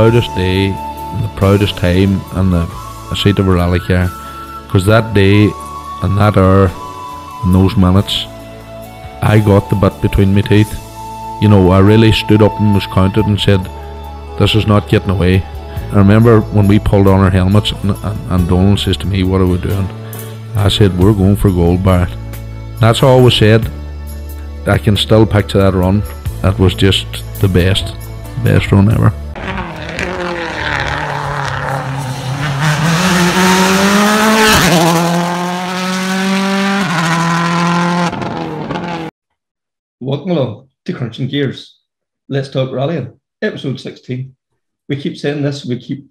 proudest day, and the proudest time, and a seat of a rally car, because that day and that hour and those minutes, I got the bit between my teeth. You know, I really stood up and was counted and said, this is not getting away. I remember when we pulled on our helmets and Donald says to me, what are we doing? I said, we're going for gold, Barrett. That's all was said. I can still picture that run. That was just the best run ever. Welcome along to Crunching Gears. Let's talk rallying. Episode 16. We keep saying this, we keep,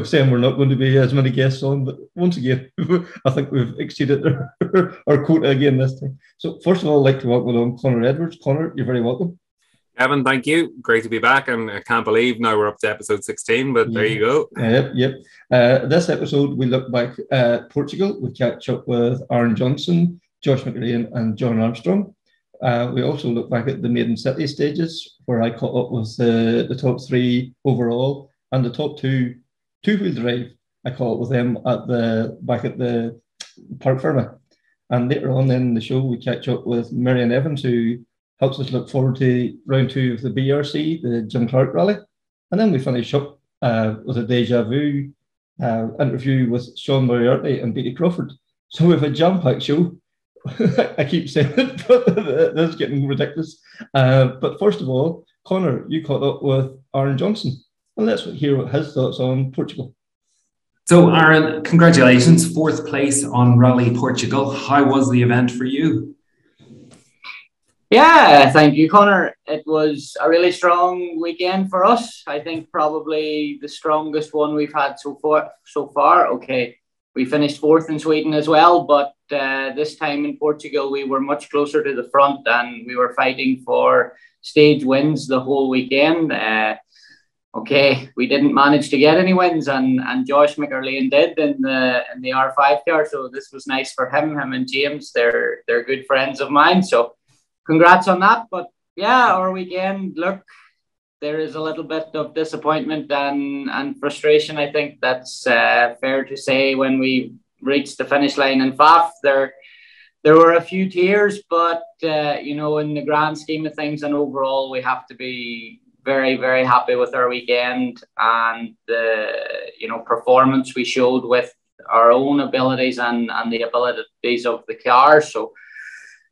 saying we're not going to be as many guests on, but once again, I think we've exceeded our quota again this time. So first of all, I'd like to welcome along Connor Edwards. Connor, you're very welcome. Evan, thank you. Great to be back, and I can't believe now we're up to episode 16, but there you go. Yep. This episode, we look back at Portugal. We catch up with Aaron Johnston, Josh McErlean and Jon Armstrong. We also look back at the Maiden City Stages, where I caught up with the top three overall and the top two-wheel drive. I caught up with them back at the Park Ferme. And later on in the show, we catch up with Meirion Evans, who helps us look forward to round 2 of the BRC, the Jim Clark Rally. And then we finish up with a Déjà Vu interview with Sean Moriarty and Beatty Crawford. So we have a jam-packed show. I keep saying it, but this is getting ridiculous. But first of all, Connor, you caught up with Aaron Johnston. Well, let's hear what his thoughts on Portugal. So, Aaron, congratulations. 4th place on Rally Portugal. How was the event for you? Yeah, thank you, Connor. It was a really strong weekend for us. I think probably the strongest one we've had so far. Okay, we finished 4th in Sweden as well, but this time in Portugal, we were much closer to the front and we were fighting for stage wins the whole weekend. Okay, we didn't manage to get any wins, and Josh McErlean did in the R5 car, so this was nice for him and James. They're good friends of mine, so congrats on that. But yeah, our weekend, look, there is a little bit of disappointment and frustration. I think that's fair to say. When we reached the finish line in Faf, there were a few tears, but in the grand scheme of things and overall, we have to be very, very happy with our weekend and the performance we showed with our own abilities and the abilities of the car. So,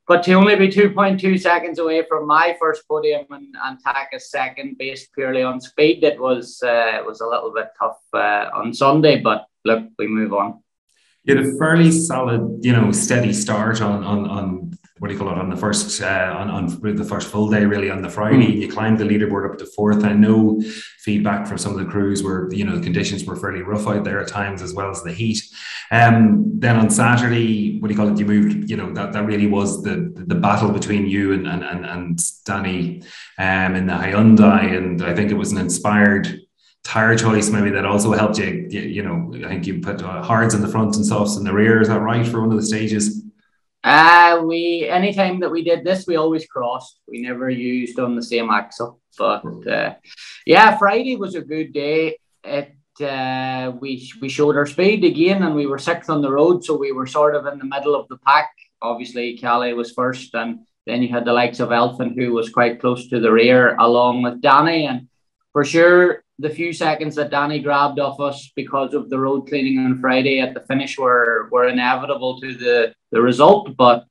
but to only be 2.2 seconds away from my first podium and tack a second based purely on speed, it was a little bit tough on Sunday. But look, we move on. You had a fairly solid, steady start on what do you call it, on the first on the first full day, really, on the Friday. You climbed the leaderboard up to 4th. I know feedback from some of the crews were, the conditions were fairly rough out there at times, as well as the heat. Then on Saturday, what do you call it, you moved, that really was the battle between you and Danny in the Hyundai, and I think it was an inspired tire choice maybe that also helped you. I think you put hards in the front and softs in the rear. Is that right, for one of the stages? Anytime that we did this, we always crossed. We never used on the same axle. But Friday was a good day. We showed our speed again, and we were 6th on the road, so we were sort of in the middle of the pack. Obviously, Calais was first, and then you had the likes of Elfin, who was quite close to the rear, along with Danny. And for sure, the few seconds that Danny grabbed off us because of the road cleaning on Friday at the finish were inevitable to the result. But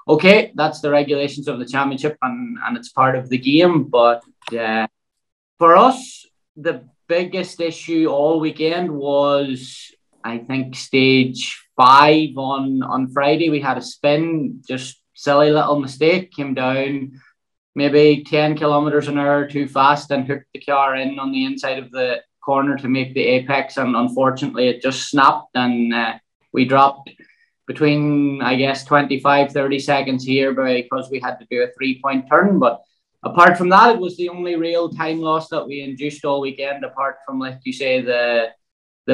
okay, that's the regulations of the championship, and it's part of the game. But for us, the biggest issue all weekend was, I think, stage 5 on Friday. We had a spin, just silly little mistake, came down maybe 10 kilometers an hour too fast and hooked the car in on the inside of the corner to make the apex, and unfortunately it just snapped, and we dropped between, I guess, 25-30 seconds here because we had to do a 3-point turn. But apart from that, it was the only real time loss that we induced all weekend, apart from, like you say, the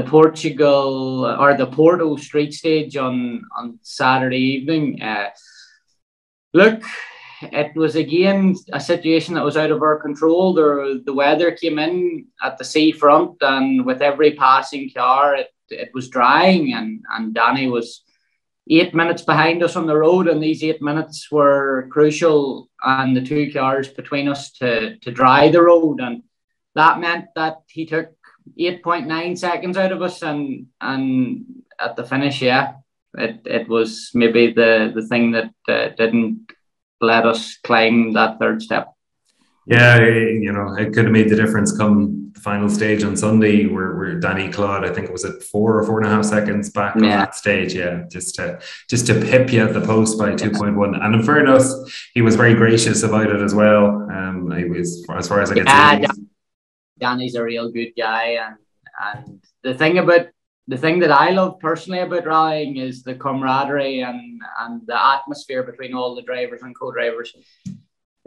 Portugal or the Porto street stage on Saturday evening. Look, it was again a situation that was out of our control. The weather came in at the seafront, and with every passing car, it was drying, and Danny was 8 minutes behind us on the road, and these 8 minutes were crucial, and the two cars between us to dry the road, and that meant that he took 8.9 seconds out of us, and at the finish, it was maybe the thing that didn't let us climb that third step. Yeah, you know, it could have made the difference come the final stage on Sunday, where Danny clawed, I think it was at 4 or 4.5 seconds back on that stage. Yeah, just to pip you at the post by 2.1. And in fairness, he was very gracious about it as well. He was, as far as I can see. Danny's a real good guy, and the thing that I love personally about rallying is the camaraderie and the atmosphere between all the drivers and co-drivers.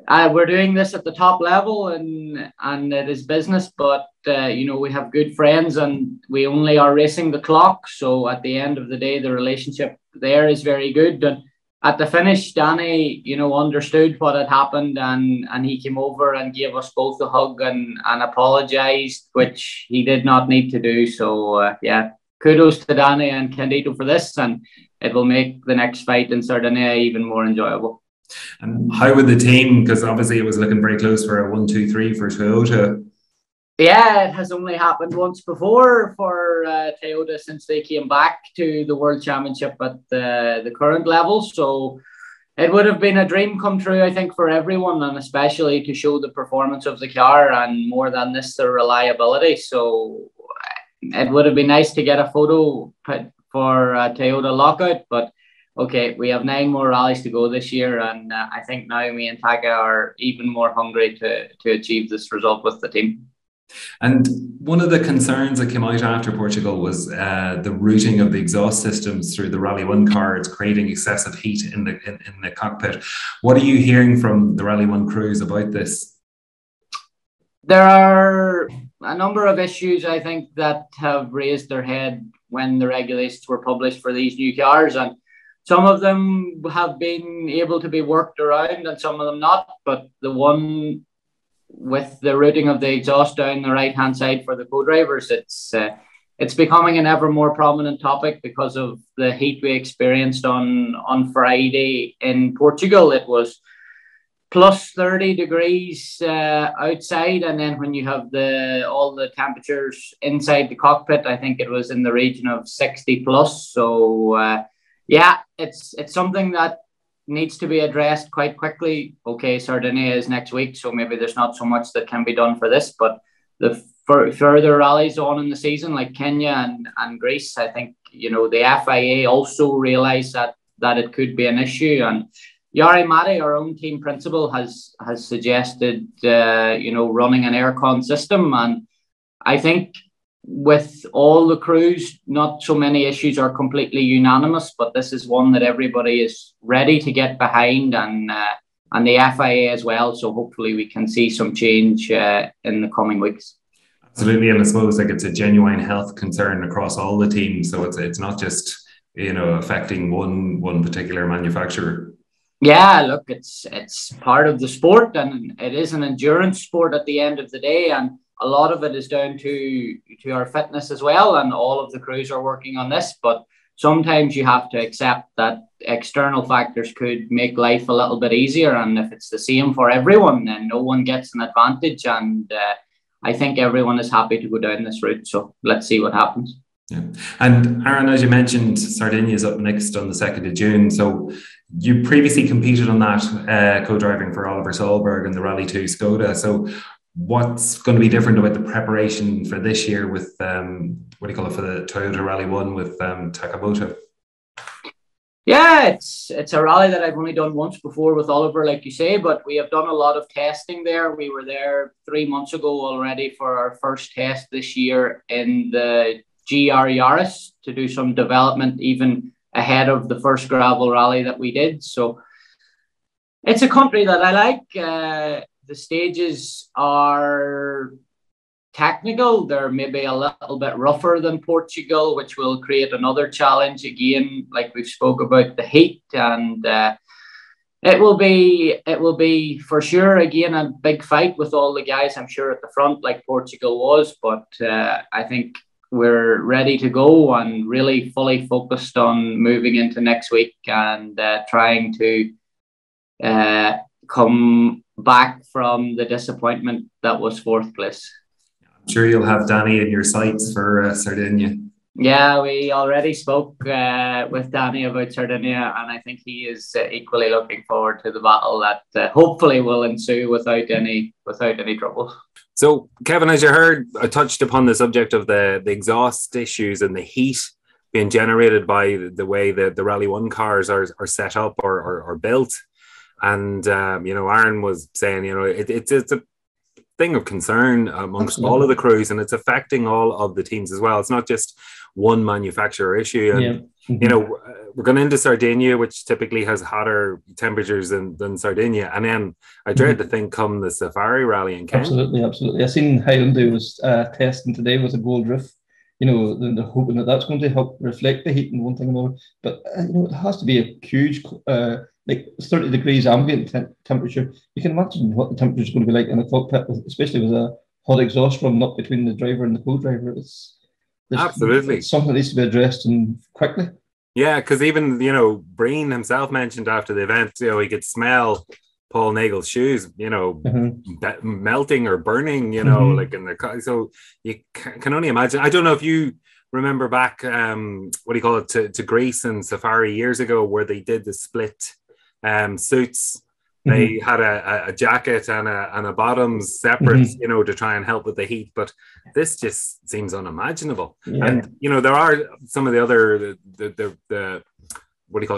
We're doing this at the top level, and it is business, but you know, we have good friends, and we only are racing the clock. So at the end of the day, the relationship there is very good. And at the finish, Danny, you know, understood what had happened, and he came over and gave us both a hug and apologized, which he did not need to do. So yeah, kudos to Danny and Candido for this, and it will make the next fight in Sardinia even more enjoyable. And how would the team, because obviously it was looking very close for a 1-2-3 for Toyota. Yeah, it has only happened once before for Toyota since they came back to the World Championship at the current level. So it would have been a dream come true, I think, for everyone, and especially to show the performance of the car, and more than this, the reliability. So it would have been nice to get a photo for Toyota lockout, but okay, we have 9 more rallies to go this year, and I think now me and Taka are even more hungry to achieve this result with the team. And one of the concerns that came out after Portugal was the routing of the exhaust systems through the Rally 1 cars, creating excessive heat in the cockpit. What are you hearing from the Rally 1 crews about this? There are a number of issues, I think, that have raised their head when the regulations were published for these new cars, and some of them have been able to be worked around and some of them not. But the one with the routing of the exhaust down the right-hand side for the co-drivers, it's becoming an ever more prominent topic because of the heat we experienced on Friday in Portugal. It was plus 30 degrees outside, and then when you have all the temperatures inside the cockpit, I think it was in the region of 60 plus. So yeah, it's something that needs to be addressed quite quickly. Okay, Sardinia is next week, so maybe there's not so much that can be done for this, but the further rallies on in the season, like Kenya and Greece, I think, you know, the FIA also realised that it could be an issue. And Jari Matti, our own team principal, has suggested, you know, running an aircon system. And I think with all the crews, not so many issues are completely unanimous, but this is one that everybody is ready to get behind, and the FIA as well. So hopefully we can see some change in the coming weeks. Absolutely, and I suppose like it's a genuine health concern across all the teams, so it's not just, you know, affecting one particular manufacturer. Yeah, look, it's part of the sport, and it is an endurance sport at the end of the day, and a lot of it is down to our fitness as well, and all of the crews are working on this. But sometimes you have to accept that external factors could make life a little bit easier, and if it's the same for everyone, then no one gets an advantage. And I think everyone is happy to go down this route. So let's see what happens. Yeah. And Aaron, as you mentioned, Sardinia is up next on the 2nd of June. So you previously competed on that, co-driving for Oliver Solberg in the Rally 2 Skoda. So what's going to be different about the preparation for this year with, for the Toyota Rally 1 with Takamoto? Yeah, it's a rally that I've only done once before with Oliver, like you say, but we have done a lot of testing there. We were there 3 months ago already for our first test this year in the GR Yaris to do some development even ahead of the first gravel rally that we did. So it's a country that I like. The stages are technical. They're maybe a little bit rougher than Portugal, which will create another challenge again, like we've spoke about the heat. And It will be for sure again a big fight with all the guys, I'm sure, at the front, like Portugal was. But I think we're ready to go and really fully focused on moving into next week and trying to come back from the disappointment that was fourth place. I'm sure you'll have Danny in your sights for Sardinia. Yeah, we already spoke with Danny about Sardinia, and I think he is equally looking forward to the battle that hopefully will ensue without any trouble. So, Kevin, as you heard, I touched upon the subject of the exhaust issues and the heat being generated by the way the Rally 1 cars are set up or built. And, Aaron was saying, it's a thing of concern amongst all of the crews, and it's affecting all of the teams as well. It's not just one manufacturer issue. And, we're going into Sardinia, which typically has hotter temperatures than Sardinia. And then I dread to think come the Safari Rally in Kent. Absolutely. I seen Hyundai was testing today with a gold roof. They're hoping that's going to help reflect the heat and one thing more. But, it has to be a huge, like 30 degrees ambient temperature. You can imagine what the temperature is going to be like in a cockpit, especially with a hot exhaust from up between the driver and the co-driver. Absolutely. It's something that needs to be addressed and quickly. Yeah, because even, Breen himself mentioned after the event, he could smell Paul Nagel's shoes, melting or burning, like in the car. So you can only imagine. I don't know if you remember back, to Greece and Safari years ago where they did the split suits. They had a jacket and a bottoms separate, to try and help with the heat. But this just seems unimaginable. Yeah. And, there are some of the other, the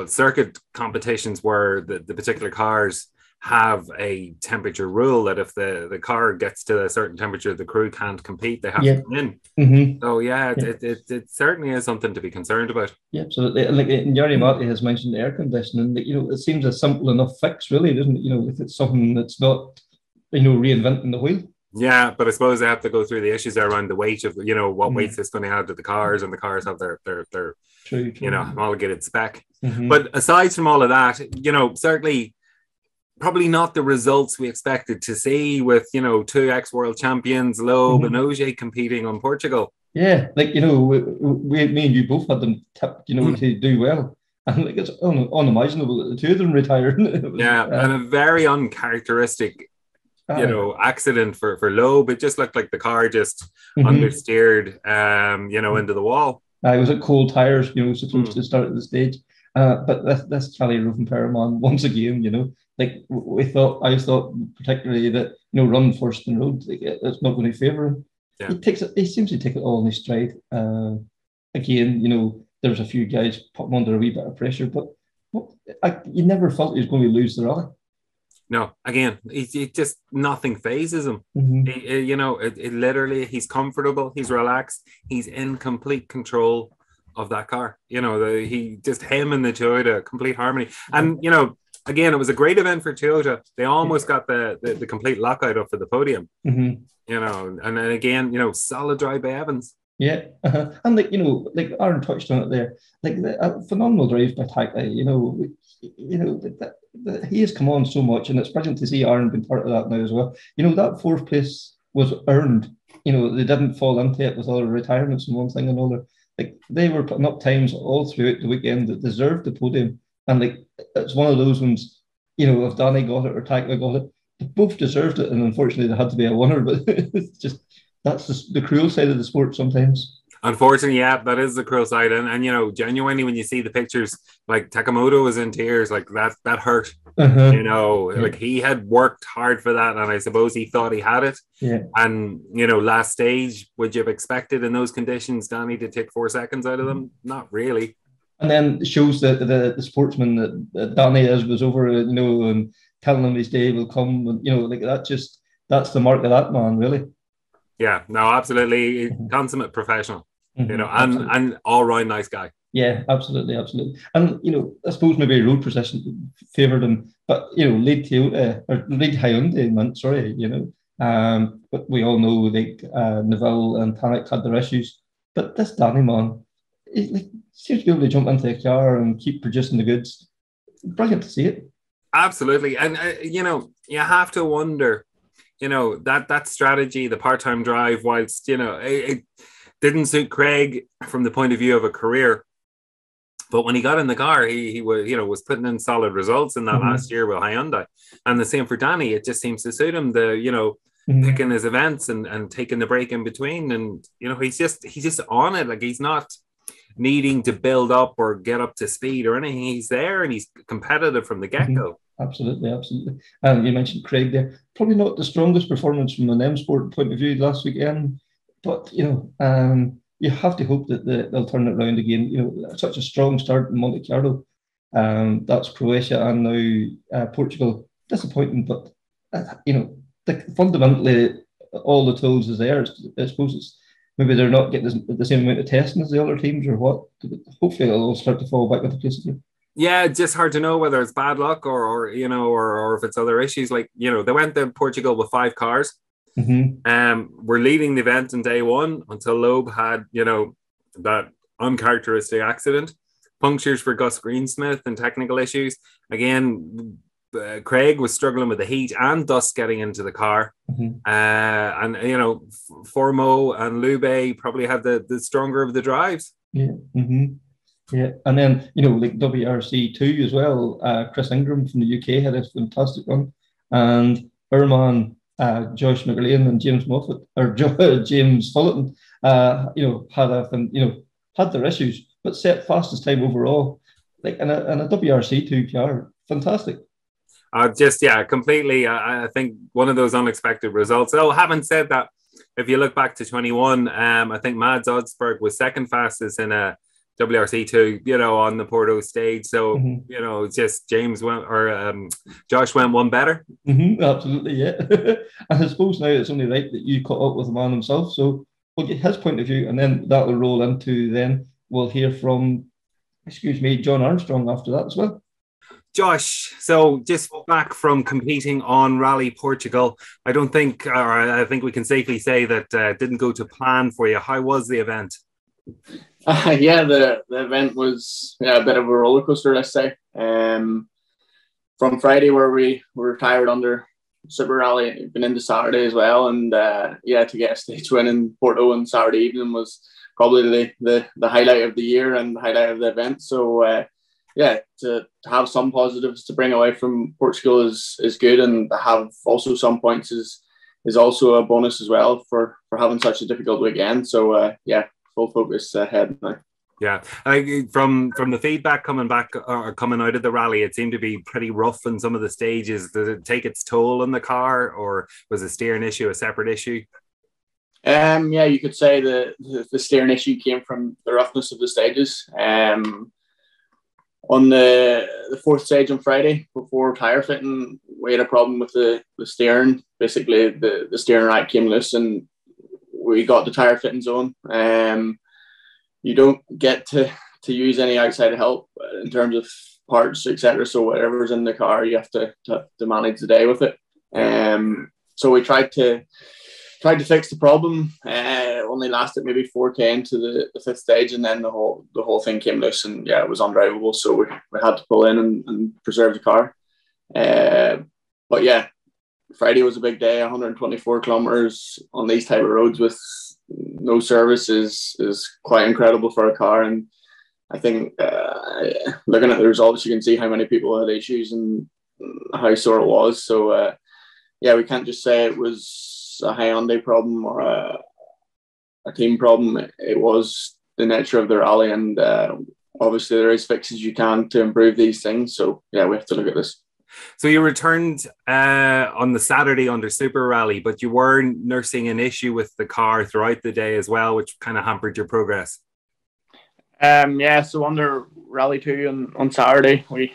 circuit competitions where the particular cars have a temperature rule that if the car gets to a certain temperature, the crew can't compete. They have to come in. So it certainly is something to be concerned about. Yeah, absolutely. And like Yari Marty has mentioned air conditioning, it seems a simple enough fix, really, doesn't it? If it's something that's not, reinventing the wheel. Yeah, but I suppose they have to go through the issues around the weight of, what weights it's going to add to the cars, and the cars have their true. homologated spec. But aside from all of that, certainly probably not the results we expected to see with, two ex-world champions, Loeb and Ogier, competing on Portugal. Yeah, me and you both had them tipped, to do well. And it's unimaginable that the two of them retired. And a very uncharacteristic, accident for Loeb. It just looked like the car just understeered, into the wall. It was at cold tyres, supposed to start at the stage. But this Tralee Roof and Perriman, once again, I thought particularly that, run first in road, it's not going to favour him. Yeah. He seems to take it all in his stride. Again, there's a few guys putting under a wee bit of pressure, but you never felt he was going to lose the rally. No, again, he just nothing phases him. It literally, he's comfortable, he's relaxed, he's in complete control of that car. Him and the Toyota, complete harmony. And again, it was a great event for Toyota. They almost got the complete lockout up for the podium. And then again, solid drive by Evans. Yeah, and like Aaron touched on it there, a phenomenal drive by Taka. He has come on so much, and it's brilliant to see Aaron being part of that now as well. That fourth place was earned. They didn't fall into it with all the retirements and one thing and another. They were putting up times all throughout the weekend that deserved the podium, and it's one of those ones. If Danny got it or Taka got it, they both deserved it, and unfortunately there had to be a winner. But it's just. That's the cruel side of the sport sometimes. Unfortunately, yeah, that is the cruel side. And genuinely, when you see the pictures, like Takamoto was in tears, like that hurt. Like he had worked hard for that, and I suppose he thought he had it. Yeah. And, last stage, would you have expected in those conditions Danny to take 4 seconds out of them? Not really. And then it shows that the sportsman that Danny was over, and telling him his day will come. And, that's the mark of that man, really. Yeah, no, absolutely. Consummate professional, and all round nice guy. Yeah, absolutely. And, I suppose maybe road position favoured him, but, lead Toyota, or lead Hyundai, but we all know Neville and Tanak had their issues. But this Danny man, he seems to be able to jump into a car and keep producing the goods. Brilliant to see it. Absolutely. And, you have to wonder, that strategy, the part-time drive, whilst, it didn't suit Craig from the point of view of a career. But when he got in the car, he was putting in solid results in that last year with Hyundai. And the same for Danny. It just seems to suit him, picking his events and taking the break in between. And, he's just on it. Like, he's not needing to build up or get up to speed or anything. He's there and he's competitive from the get-go. Absolutely. And you mentioned Craig there. Probably not the strongest performance from an M Sport point of view last weekend, but you have to hope that they'll turn it around again. Such a strong start in Monte Carlo. That's Croatia and now Portugal. Disappointing, but fundamentally all the tools is there. I suppose it's maybe they're not getting the same amount of testing as the other teams or what. Hopefully it'll start to fall back into place again. Yeah, it's just hard to know whether it's bad luck or if it's other issues. Like, they went to Portugal with 5 cars. We're leading the event in day one until Loeb had, that uncharacteristic accident. Punctures for Gus Greensmith and technical issues. Again, Craig was struggling with the heat and dust getting into the car. And, Formo and Lube probably had the stronger of the drives. Yeah. Yeah, and then, like WRC2 as well, Chris Ingram from the UK had a fantastic run. And Burman, Josh McErlean and James Moffat, or James Fullerton, had their issues, but set fastest time overall. Like, and a WRC2 car, fantastic. Completely. I think one of those unexpected results. Oh, having said that, if you look back to 21, I think Mads Odsberg was second fastest in a WRC2, on the Porto stage. So, just James went, or Josh went one better. Absolutely, yeah. And I suppose now it's only right that you caught up with the man himself. So we'll get his point of view, and then that will roll into, then we'll hear from, Jon Armstrong after that as well. Josh, so just back from competing on Rally Portugal, I think we can safely say that didn't go to plan for you. How was the event? The event was a bit of a roller coaster, let's say. From Friday, where we were retired under Super Rally, been into Saturday as well, and to get a stage win in Porto on Saturday evening was probably the highlight of the year and the highlight of the event. So to have some positives to bring away from Portugal is good, and to have also some points is also a bonus as well for having such a difficult weekend. So full focus ahead now. Yeah, from the feedback coming out of the rally, it seemed to be pretty rough in some of the stages. Did it take its toll on the car, or was the steering issue a separate issue? You could say the steering issue came from the roughness of the stages. On the fourth stage on Friday, before tyre fitting, we had a problem with the steering. Basically, the steering rack came loose and we got the tyre fitting zone. You don't get to use any outside help in terms of parts, etc. So whatever's in the car, you have to manage the day with it. So we tried to fix the problem. Only lasted maybe 4K into the fifth stage, and then the whole thing came loose, and it was undrivable. So we had to pull in and preserve the car. But Friday was a big day. 124 kilometers on these type of roads with no service is quite incredible for a car. And I think looking at the results, you can see how many people had issues and how sore it was. So we can't just say it was a Hyundai problem or a team problem. It was the nature of the rally, and obviously there is fixes you can to improve these things. So we have to look at this. So you returned on the Saturday under Super Rally, but you were nursing an issue with the car throughout the day as well, which kind of hampered your progress. So under Rally 2 on Saturday, we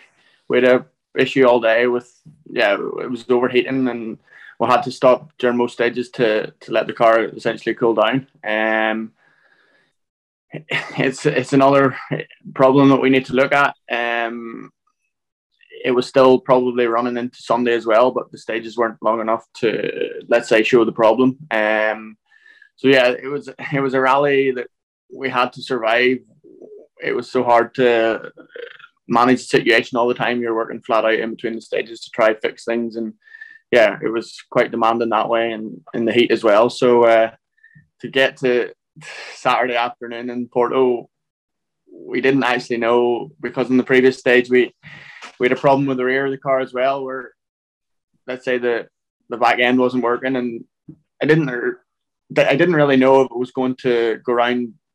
had an issue all day with, it was overheating, and we had to stop during most stages to let the car essentially cool down. It's another problem that we need to look at. It was still probably running into Sunday as well, but the stages weren't long enough to, let's say, show the problem. It was a rally that we had to survive. It was so hard to manage the situation all the time. You're working flat out in between the stages to try fix things, and yeah, it was quite demanding that way, and in the heat as well. So to get to Saturday afternoon in Porto, we didn't actually know, because in the previous stage we had a problem with the rear of the car as well, where let's say the back end wasn't working, and I didn't really know if it was going to go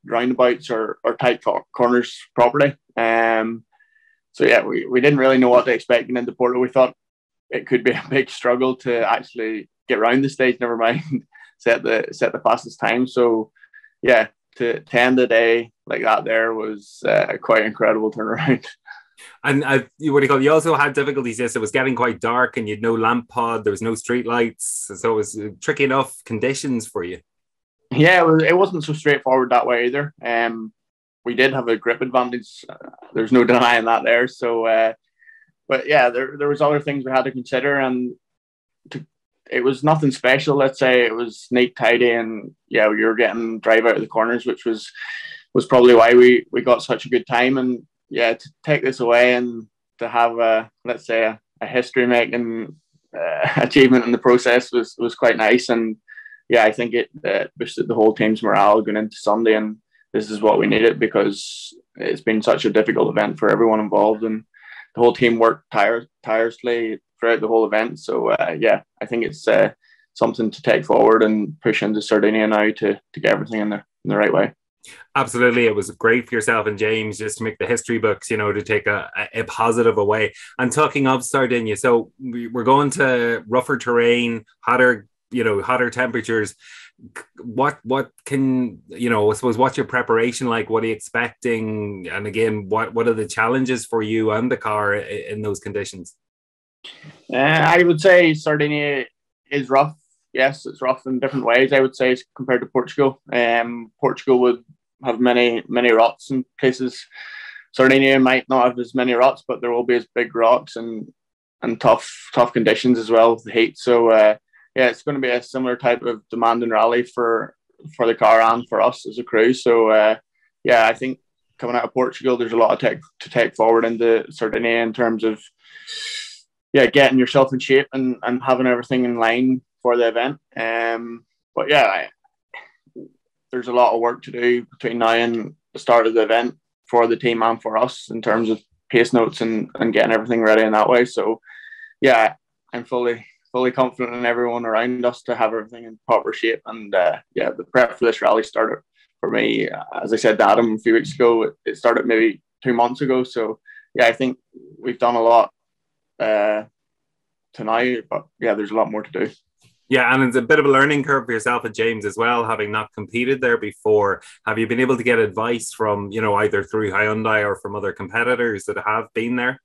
roundabouts or tight corners properly. So yeah, we didn't really know what to expect going into Porto. We thought it could be a big struggle to actually get around the stage, never mind set the fastest time. So yeah, to end the day like that there was quite incredible turnaround. And what do you call it? You also had difficulties. Yes, it was getting quite dark, and you'd no lamp pod. There was no street lights, so it was tricky enough conditions for you. Yeah, it wasn't so straightforward that way either. We did have a grip advantage. There's no denying that there. So, but yeah, there was other things we had to consider, and it was nothing special. Let's say it was neat, tidy, and yeah, we were getting drive out of the corners, which was probably why we got such a good time. And yeah, to take this away and to have let's say a history making achievement in the process was quite nice. And yeah, I think it boosted the whole team's morale going into Sunday, and this is what we needed, because it's been such a difficult event for everyone involved, and the whole team worked tirelessly throughout the whole event. So yeah, I think it's something to take forward and push into Sardinia now to get everything in the right way. Absolutely. It was great for yourself and James just to make the history books, to take a positive away. And talking of Sardinia, so we're going to rougher terrain, hotter temperatures. What can, I suppose, what's your preparation like? What are you expecting? And again, what are the challenges for you and the car in those conditions? I would say Sardinia is rough. Yes, it's rough in different ways, I would say, compared to Portugal. Portugal would have many rocks in places. Sardinia might not have as many rocks, but there will be as big rocks and tough conditions as well with the heat. So yeah, it's going to be a similar type of demanding rally for the car and for us as a crew. So yeah, I think coming out of Portugal, there's a lot to take forward into Sardinia in terms of getting yourself in shape and having everything in line for the event. But yeah, there's a lot of work to do between now and the start of the event for the team and for us in terms of pace notes and getting everything ready in that way. So yeah, I'm fully confident in everyone around us to have everything in proper shape. And yeah, the prep for this rally started for me, as I said to Adam a few weeks ago, it started maybe 2 months ago. So yeah, I think we've done a lot tonight, but yeah, there's a lot more to do. Yeah, and it's a bit of a learning curve for yourself and James as well, having not competed there before. Have you been able to get advice from, either through Hyundai or from other competitors that have been there?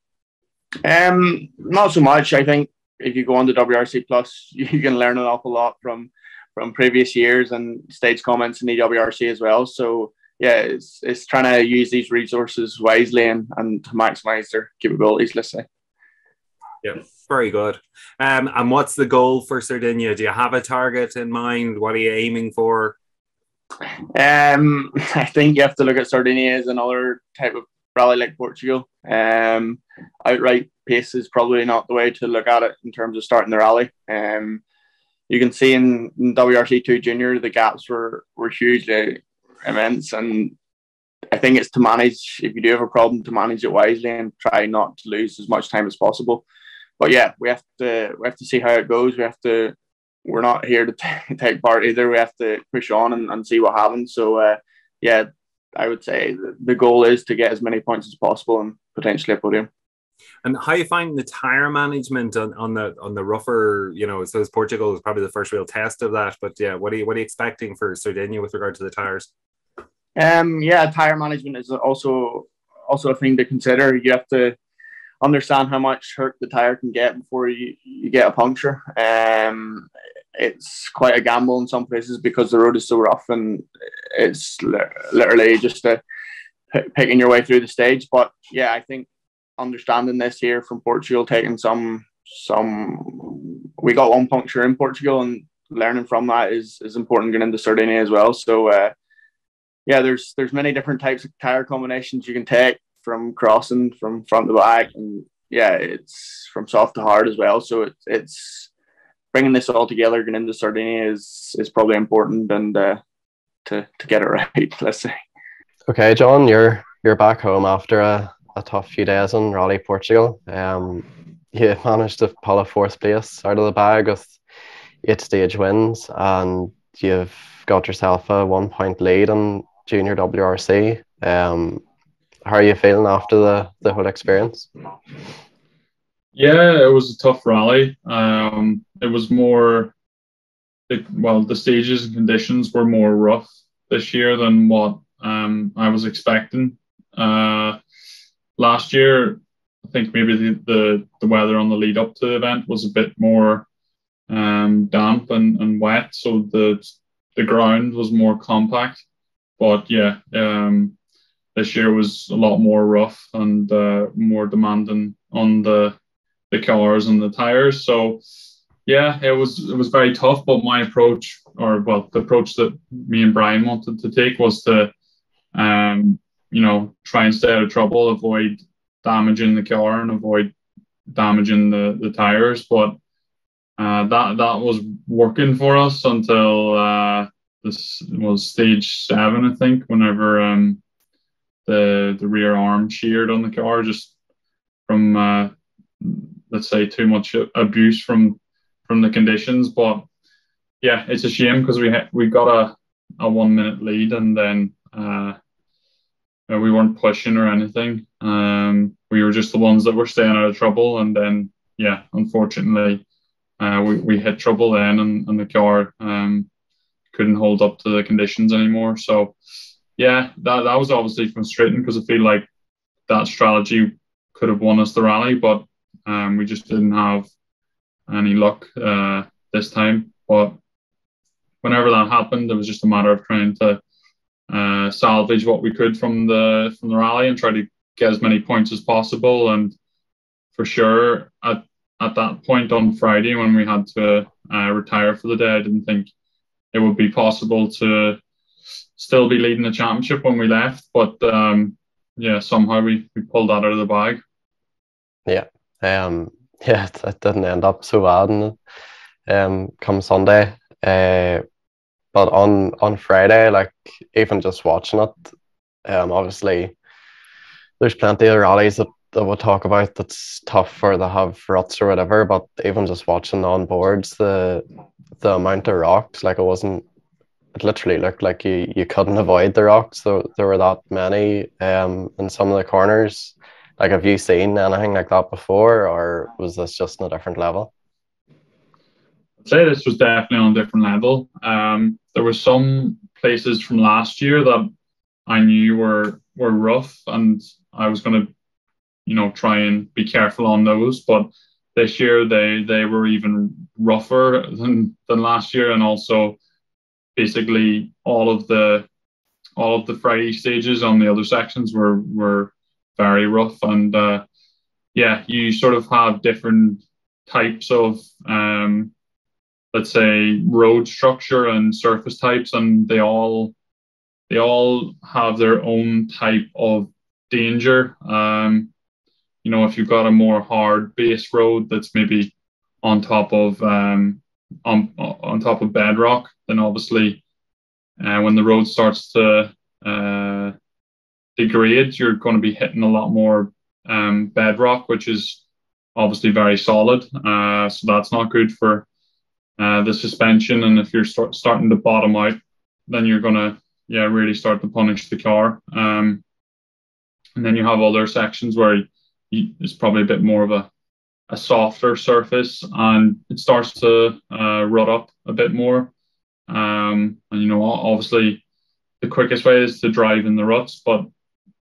Not so much. I think if you go on to WRC Plus, you can learn an awful lot from previous years and stage comments in the WRC as well. So yeah, it's trying to use these resources wisely and to maximise their capabilities, let's say. Yeah, very good. And what's the goal for Sardinia? Do you have a target in mind? What are you aiming for? I think you have to look at Sardinia as another type of rally like Portugal. Outright pace is probably not the way to look at it in terms of starting the rally. You can see in WRC2 Junior, the gaps were hugely immense, and I think it's to manage, if you do have a problem, to manage it wisely and try not to lose as much time as possible. But yeah, we have to see how it goes. We're not here to take part either. We have to push on and see what happens. So yeah, I would say the goal is to get as many points as possible and potentially a podium. And how you find the tire management on the rougher, so Portugal is probably the first real test of that. But yeah, what are you expecting for Sardinia with regard to the tires? Yeah, tire management is also a thing to consider. You have to understand how much hurt the tire can get before you get a puncture. It's quite a gamble in some places because the road is so rough, and it's literally just picking your way through the stage. But yeah, I think understanding this here from Portugal, taking we got one puncture in Portugal, and learning from that is important going into Sardinia as well. So yeah, there's many different types of tire combinations you can take from crossing from front to back, and yeah, it's from soft to hard as well. So it's bringing this all together going into Sardinia is probably important, and to get it right, let's say. Okay, John, you're back home after a tough few days in Rally Portugal. You managed to pull a fourth place out of the bag with 8 stage wins, and you've got yourself a 1 point lead in Junior WRC. How are you feeling after the whole experience? Yeah, it was a tough rally. It was more, the stages and conditions were more rough this year than what I was expecting. Last year, I think maybe the weather on the lead up to the event was a bit more damp and wet, so the ground was more compact. But yeah, this year was a lot more rough and more demanding on the cars and the tires. So yeah, it was very tough. But my approach, the approach that me and Brian wanted to take, was to try and stay out of trouble, avoid damaging the car and avoid damaging the tires. But that was working for us until this was stage 7, I think, whenever the rear arm sheared on the car, just from let's say too much abuse from the conditions. But yeah, it's a shame because we got a 1 minute lead, and then we weren't pushing or anything. We were just the ones that were staying out of trouble, and then yeah, unfortunately we hit trouble then, and the car couldn't hold up to the conditions anymore. So yeah, that was obviously frustrating, because I feel like that strategy could have won us the rally, but we just didn't have any luck this time. But whenever that happened, it was just a matter of trying to salvage what we could from the rally and try to get as many points as possible. And for sure, at that point on Friday, when we had to retire for the day, I didn't think it would be possible to still be leading the championship when we left. But yeah, somehow we pulled that out of the bag. Yeah. It didn't end up so bad come Sunday. But on Friday, like, even just watching it, obviously there's plenty of rallies that we'll talk about that's tough or they have ruts or whatever, but even just watching on boards, the amount of rocks, like, it literally looked like you couldn't avoid the rocks. So there were that many in some of the corners. Like, have you seen anything like that before, or was this just on a different level? I'd say this was definitely on a different level. There were some places from last year that I knew were rough, and I was going to, try and be careful on those. But this year they were even rougher than last year, and also basically all of the Friday stages on the other sections were very rough. And yeah, you sort of have different types of let's say road structure and surface types, and they all have their own type of danger. If you've got a more hard base road that's maybe on top of on top of bedrock, then obviously when the road starts to degrade, you're going to be hitting a lot more bedrock, which is obviously very solid. So that's not good for the suspension. And if you're starting to bottom out, then you're going to really start to punish the car. And then you have other sections where it's probably a bit more of a softer surface, and it starts to rut up a bit more. And obviously the quickest way is to drive in the ruts, but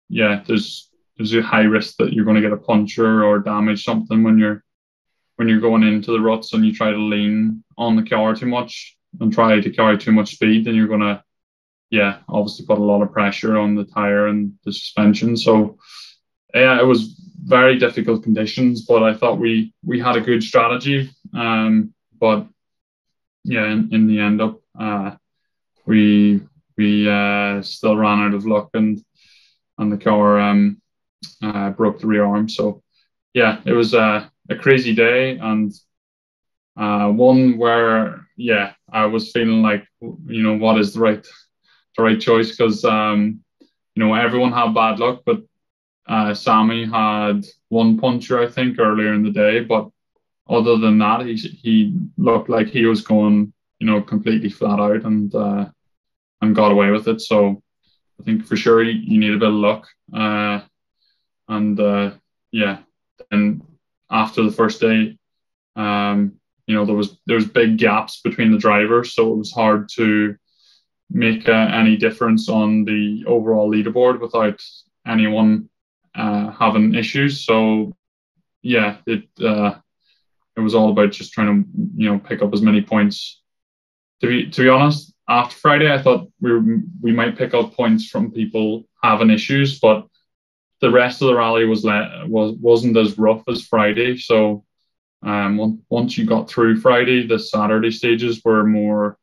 yeah, there's a high risk that you're going to get a puncture or damage something when you're going into the ruts and you try to lean on the car too much and try to carry too much speed. Then you're going to obviously put a lot of pressure on the tire and the suspension. So yeah, it was very difficult conditions, but I thought we had a good strategy. But yeah, in the end up, we still ran out of luck, and the car broke the rear arm. So yeah, it was a crazy day, and one where I was feeling like, what is the right choice, because everyone had bad luck, but Sammy had one puncture, I think, earlier in the day, but other than that, he looked like he was going, completely flat out, and got away with it. So I think for sure you need a bit of luck. And after the first day, there was big gaps between the drivers, so it was hard to make any difference on the overall leaderboard without anyone having issues. So yeah, it was all about just trying to pick up as many points. To be honest, after Friday, I thought we might pick up points from people having issues, but the rest of the rally wasn't as rough as Friday. So once you got through Friday, the Saturday stages were more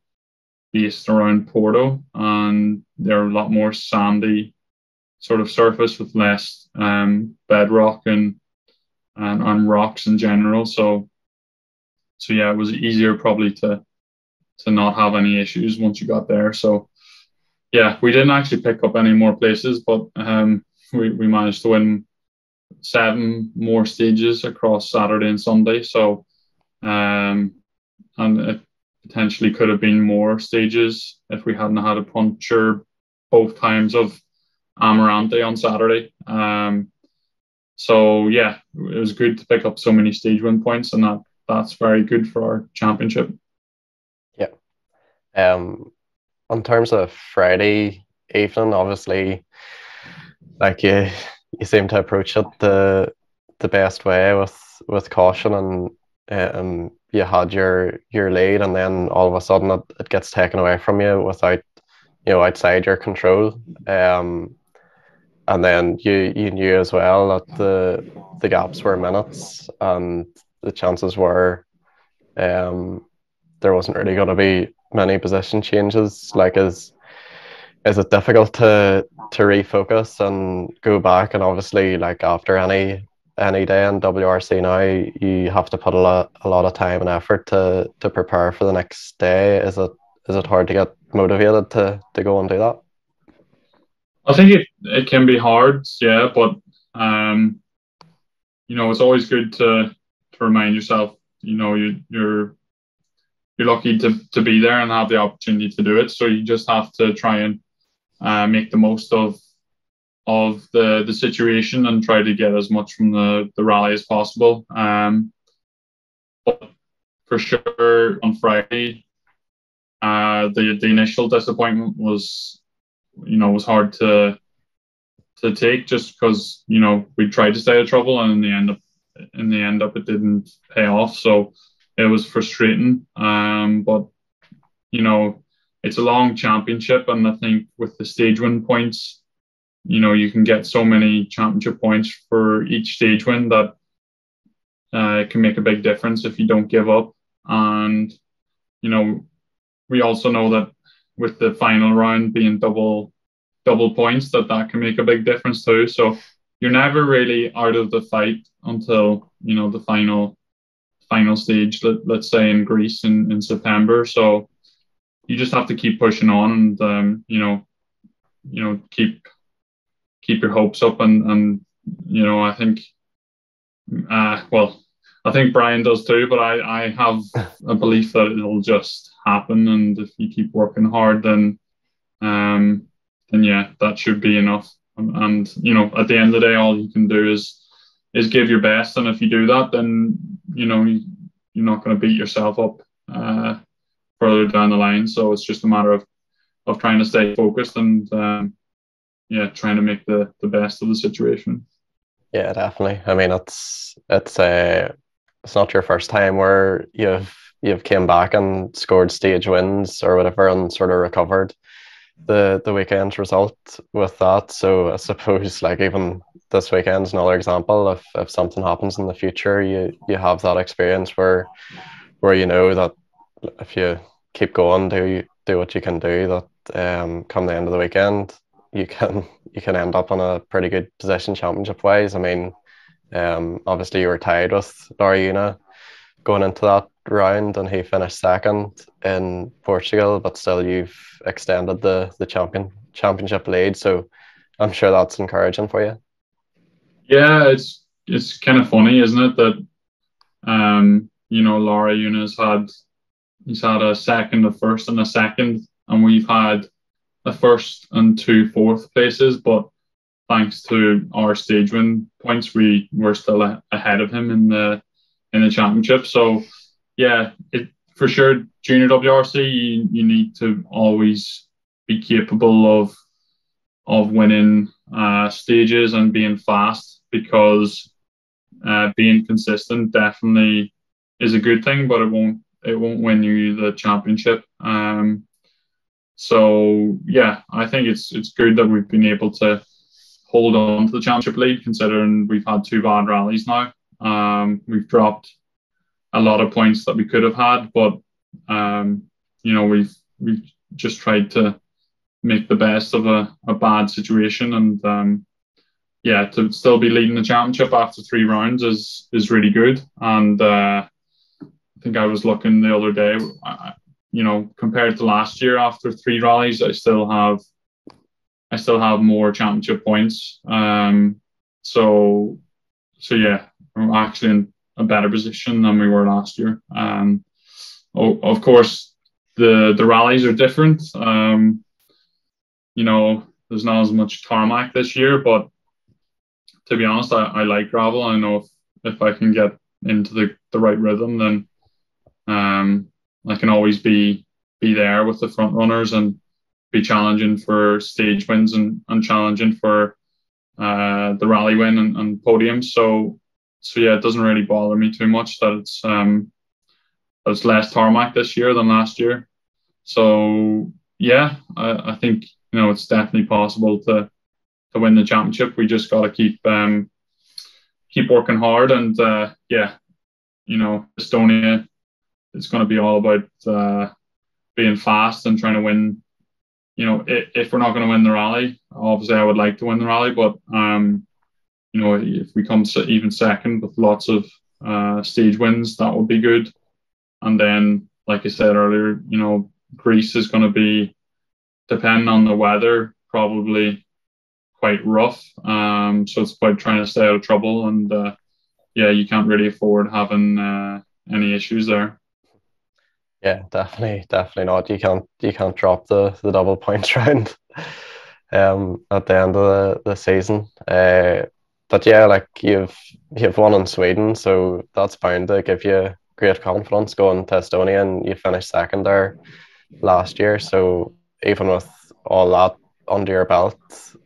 based around Porto, and they're a lot more sandy sort of surface with less bedrock and rocks in general. So yeah, it was easier probably to not have any issues once you got there. So yeah, we didn't actually pick up any more places, but we managed to win 7 more stages across Saturday and Sunday. So and it potentially could have been more stages if we hadn't had a puncture both times of Amarante on Saturday. So yeah, it was good to pick up so many stage win points, and that's very good for our championship. Yeah. In terms of Friday evening, obviously, like you seem to approach it the best way with caution, and you had your lead, and then all of a sudden it gets taken away from you without outside your control. And then you knew as well that the gaps were minutes, and the chances were there wasn't really going to be many position changes. Like, is it difficult to refocus and go back? And obviously, like, after any day in WRC now, you have to put a lot of time and effort to prepare for the next day. Is it hard to get motivated to go and do that? I think it can be hard, yeah, but it's always good to remind yourself, you're lucky to be there and have the opportunity to do it. So you just have to try and make the most of the situation and try to get as much from the rally as possible. But for sure on Friday, the initial disappointment was hard to take, just because we tried to stay out of trouble, and in the end it didn't pay off. So it was frustrating. But it's a long championship, and I think with the stage win points, you can get so many championship points for each stage win that it can make a big difference if you don't give up. And we also know that with the final round being double points, that can make a big difference too. So you're never really out of the fight until the final stage, let's say in Greece in September. So you just have to keep pushing on, and keep your hopes up, and I think I think Brian does too, but I have a belief that it'll just happen, and if you keep working hard, then yeah, that should be enough. And at the end of the day, all you can do is give your best, and if you do that, then you're not going to beat yourself up further down the line. So it's just a matter of trying to stay focused and trying to make the best of the situation. Yeah, definitely. I mean, it's not your first time where you've came back and scored stage wins or whatever, and sort of recovered the weekend's result with that. So I suppose, like, even this weekend's another example. If something happens in the future, you have that experience where you know that if you keep going, do what you can do, that come the end of the weekend, you can end up in a pretty good position championship wise. I mean, obviously you were tied with Rory going into that round, and he finished second in Portugal, but still you've extended the championship lead, so I'm sure that's encouraging for you. Yeah, it's kind of funny, isn't it, that Laurie he's had a second, a first, and a second, and we've had a first and 2 fourth places, but thanks to our stage win points, we're still ahead of him in the championship. So yeah, for sure, junior WRC, you need to always be capable of winning stages and being fast, because being consistent definitely is a good thing, but it won't win you the championship. So yeah, I think it's good that we've been able to hold on to the championship lead, considering we've had 2 bad rallies now. We've dropped a lot of points that we could have had, but we've just tried to make the best of a bad situation, and to still be leading the championship after 3 rounds is really good. And I think I was looking the other day, compared to last year, after 3 rallies, I still have more championship points. So yeah, we're actually in a better position than we were last year. Of course, the rallies are different. There's not as much tarmac this year, but to be honest, I like gravel. I know if I can get into the right rhythm, then I can always be there with the front runners and be challenging for stage wins and challenging for the rally win and podiums. So yeah, it doesn't really bother me too much that it's less tarmac this year than last year. So yeah, I think it's definitely possible to win the championship. We just got to keep working hard, and Estonia, it's going to be all about being fast and trying to win. If we're not going to win the rally, obviously I would like to win the rally, but if we come even second with lots of stage wins, that would be good. And then, like I said earlier, Greece is going to be, depending on the weather, probably quite rough. So it's about trying to stay out of trouble, and you can't really afford having any issues there. Yeah, definitely not. You can't drop the double points round at the end of the season. But yeah, like you've won in Sweden, so that's bound to give you great confidence going to Estonia, and you finished second there last year. So even with all that under your belt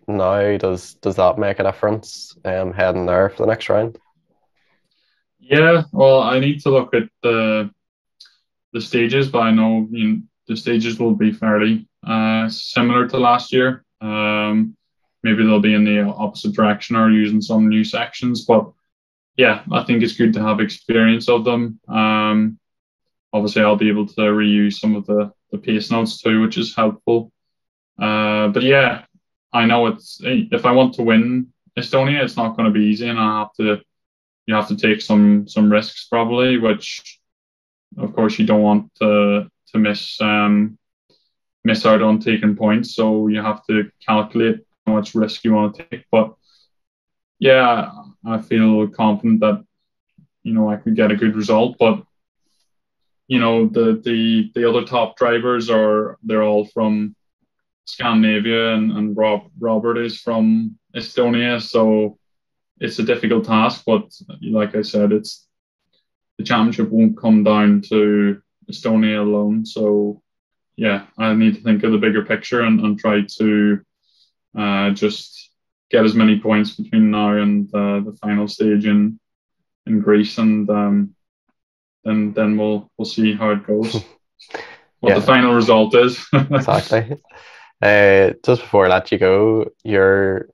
now, does that make a difference heading there for the next round? Yeah, well, I need to look at the stages, but I know the stages will be fairly similar to last year. Maybe they'll be in the opposite direction or using some new sections, but yeah, I think it's good to have experience of them. Obviously, I'll be able to reuse some of the pace notes too, which is helpful. But yeah, I know if I want to win Estonia, it's not going to be easy, and you have to take some risks probably, which of course you don't want to miss out on taking points. So you have to calculate how much risk you want to take. But yeah, I feel confident that I could get a good result. But the other top drivers they're all from Scandinavia, and Robert is from Estonia, so it's a difficult task. But like I said, the championship won't come down to Estonia alone. So yeah, I need to think of the bigger picture and try to just get as many points between now and the final stage in Greece, and then we'll see how it goes. What the final result is. Exactly. Just before I let you go, your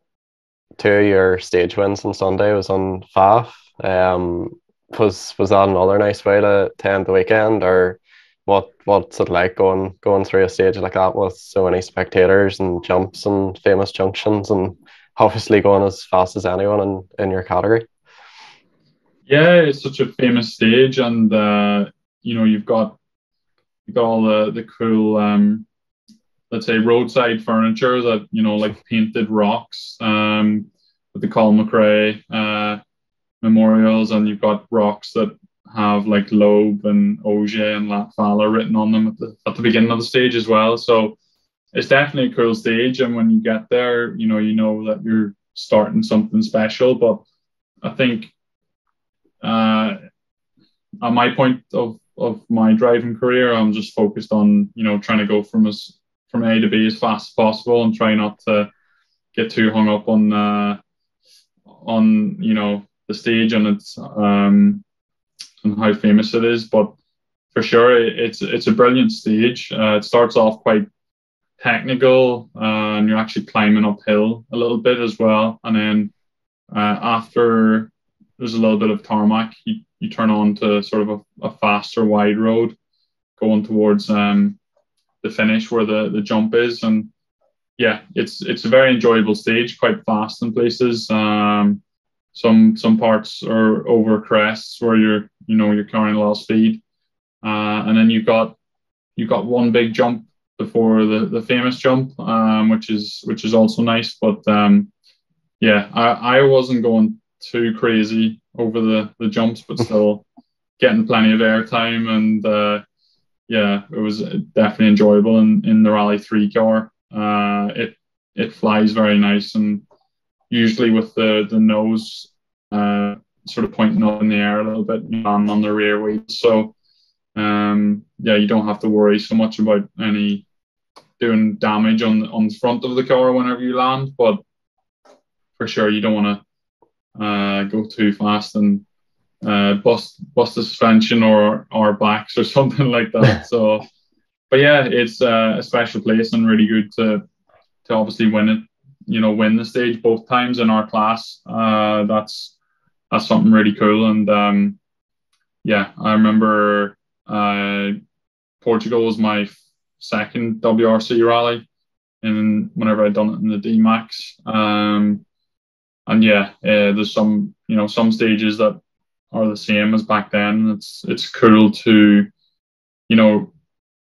2 of your stage wins on Sunday was on Faf. Was that another nice way to end the weekend, or what's it like going through a stage like that with so many spectators and jumps and famous junctions and obviously going as fast as anyone in your category? Yeah, it's such a famous stage, and you've got all the cool let's say roadside furniture that like painted rocks with the Colin McRae memorials, and you've got rocks that have like Loeb and Auger and Latvala written on them at the beginning of the stage as well. So it's definitely a cool stage, and when you get there, you know that you're starting something special. But I think at my point of my driving career, I'm just focused on trying to go from A to B as fast as possible, and try not to get too hung up on the stage and its and how famous it is. But for sure, it's a brilliant stage. It starts off quite technical, and you're actually climbing uphill a little bit as well. And then after there's a little bit of tarmac, you turn on to sort of a faster wide road going towards the finish where the jump is. And yeah, it's a very enjoyable stage, quite fast in places. Some parts are over crests where you're carrying a lot of speed, and then you've got one big jump before the famous jump, which is also nice. But yeah, I wasn't going too crazy over the jumps, but still getting plenty of airtime, and yeah, it was definitely enjoyable in the Rally 3 car. It flies very nice, and usually with the nose sort of pointing up in the air a little bit on the rear wheels. So yeah, you don't have to worry so much about any doing damage on the front of the car whenever you land. But for sure, you don't want to go too fast and bust the suspension or our backs or something like that. So, but yeah, it's a special place and really good to obviously win it. Win the stage both times in our class. That's something really cool. And yeah, I remember Portugal was my second WRC rally, and whenever I'd done it in the D-Max. And yeah, there's some stages that are the same as back then. It's cool to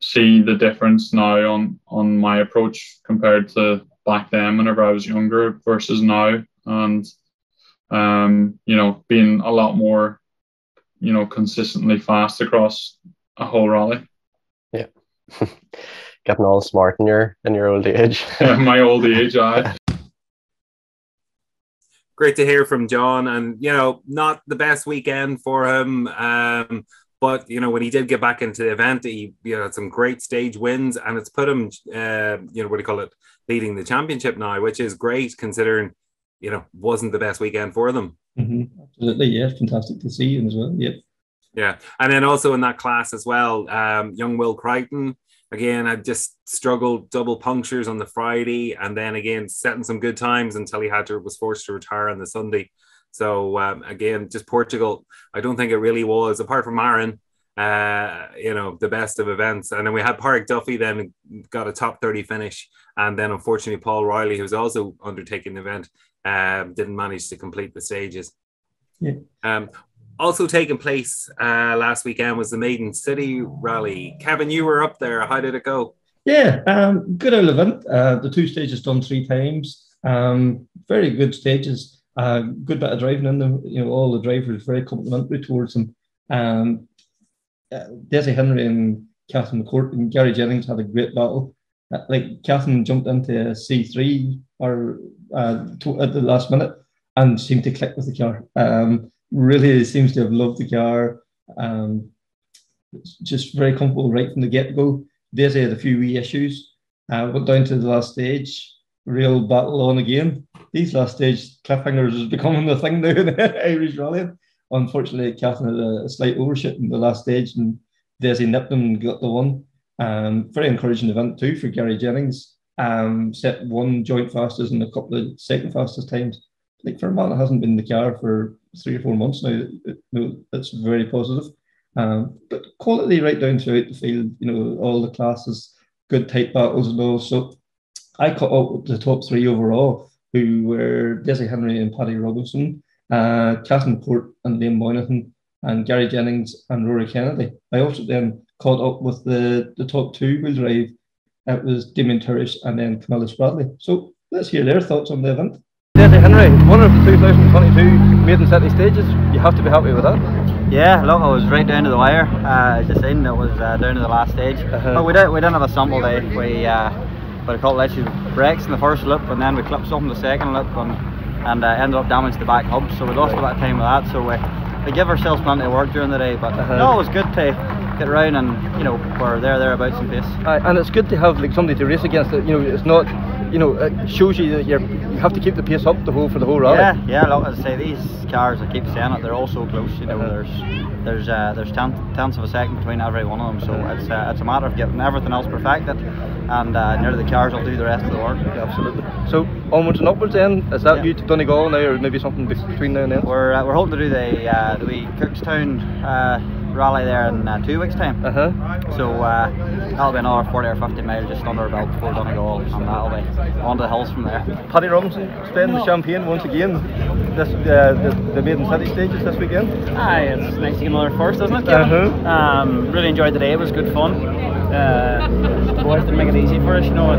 see the difference now on my approach compared to back then whenever I was younger versus now, and being a lot more consistently fast across a whole rally. Yeah. Getting all smart in your old age. Yeah, my old age, aye. Great to hear from Jon, and not the best weekend for him, but when he did get back into the event, he had some great stage wins, and it's put him leading the championship now, which is great considering wasn't the best weekend for them. Mm-hmm. Absolutely, yeah, fantastic to see him as well. Yep. Yeah, and then also in that class as well, young Will Crichton. Again, I just struggled, double punctures on the Friday, and then again setting some good times until he was forced to retire on the Sunday. So again, just Portugal, I don't think it really was, apart from Aaron, the best of events. And then we had Pádraig Duffy then got a top 30 finish, and then unfortunately Paul Riley, who's also undertaking the event, didn't manage to complete the stages. Yeah. Also taking place last weekend was the Maiden City Rally. Kevin, you were up there. How did it go? Yeah, good old event. The two stages done 3 times. Very good stages. Good bit of driving in them. All the drivers very complimentary towards them. Desi Henry and Cathan McCourt and Garry Jennings had a great battle. Cathan jumped into a C3 at the last minute and seemed to click with the car. Really seems to have loved the car. Just very comfortable right from the get-go. Desi had a few wee issues. Went down to the last stage. Real battle on again. These last stage cliffhangers is becoming the thing now in Irish rallying. Unfortunately, Cathan had a slight overshoot in the last stage, and Desi nipped him and got the one. Very encouraging event too for Garry Jennings. Set 1 joint fastest and a couple of second fastest times. For a man that hasn't been in the car for 3 or 4 months now, it's very positive. But quality right down throughout the field, you know, all the classes, good tight battles and all. So I caught up with the top 3 overall, who were Desi Henry and Paddy Robinson, Cathan McCourt and Liam Moynihan, and Garry Jennings and Rory Kennedy. I also then caught up with the top 2 wheel drive. It was Damien Tourish and then Camillus Bradley. So let's hear their thoughts on the event. Desi Henry, winner of the 2022 Maiden City Stages. You have to be happy with that. Yeah, look, I was right down to the wire. As you seen, it was down to the last stage. But we didn't have a sample day. We had a couple of issues, brakes in the first loop, and then we clipped something the second loop, and ended up damaging the back hub. So we lost a bit of time with that. So we give ourselves plenty of work during the day. But no, it was good to get around, and you know, we're thereabouts in pace. And it's good to have like somebody to race against. It, you know, it's not. You know, it shows you that you have to keep the pace up for the whole rally. Yeah. Look, as I say, these cars, I keep saying it, they're all so close. You know, there's tenths of a second between every one of them. So it's a matter of getting everything else perfected, and nearly the cars will do the rest of the work. Yeah, absolutely. So onwards and upwards then. Is that you to Donegal now, or maybe something between now and then? We're hoping to do the wee Cookstown rally there in 2 weeks' time. So that'll be another 40 or 50 miles just under our belt before Donegal, and that'll be on the hills from there. Paddy Robinson spending the champagne once again. This the Maiden City Stages this weekend. Aye, it's nice to get another first, isn't it, Kevin? Really enjoyed the day. It was good fun. The boys didn't make it easy for us, you know.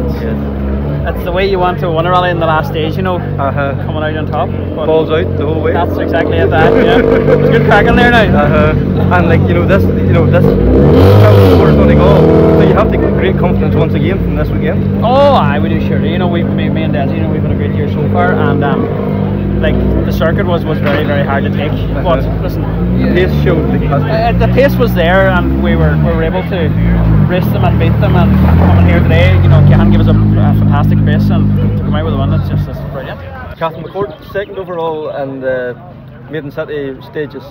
It's the way you want to win a rally in the last stage, you know, coming out on top. But balls out the whole way. That's exactly it. Yeah, it was good cracking there now. And like this Donegal. So you have to get great confidence once again from this weekend. Oh, aye, we do surely. You know, me and Desi, you know, we've had a great year so far, and like the circuit was very, very hard to take. But listen, the pace showed. The pace was there, and we were able to race them and beat them. And coming here today, you know, Cathan gave us a fantastic race, and to come out with a win, it's brilliant. Cathan McCourt, second overall, and Maiden City Stages.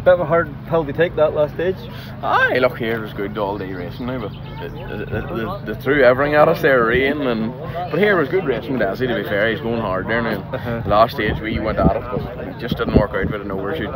Bit of a hard pill to take that last stage. Aye, look, here it was good all day racing now, but they threw everything at us there, rain, but here it was good racing with Desi, to be fair. He's going hard there now. Last stage we went at it, but it just didn't work out with an overshooting.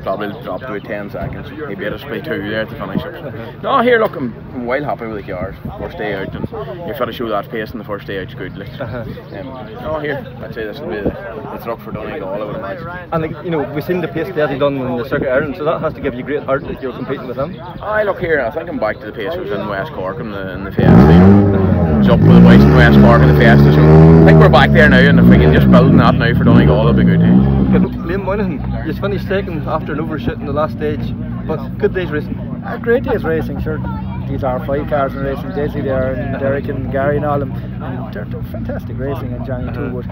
Probably dropped to 10 seconds. He beat us by 2 there to finish up. No, here look, I'm well happy with the cars. First day out, and you've got to show that pace in the first day out, it's good. Like. No, here, I'd say this will be the truck for Donegal, I would imagine. And like, you know, we've seen the pace Desi done in the Circuit Ireland, so that has to give you great heart that you're competing with him. Aye, look here, I think I'm back to the pace I was in West Cork in the Fiesta. It's up with the boys in West Cork in the Fiesta, so I think we're back there now, and if we can just build that now for Donegal, it'll be good. Liam Moynihan, you finished second after an overshoot in the last stage, but good day's racing. A great day's racing, sure. These are 5 cars in racing, Desi there, and Derek and Garry and all them. And they're fantastic racing, and Johnny too. But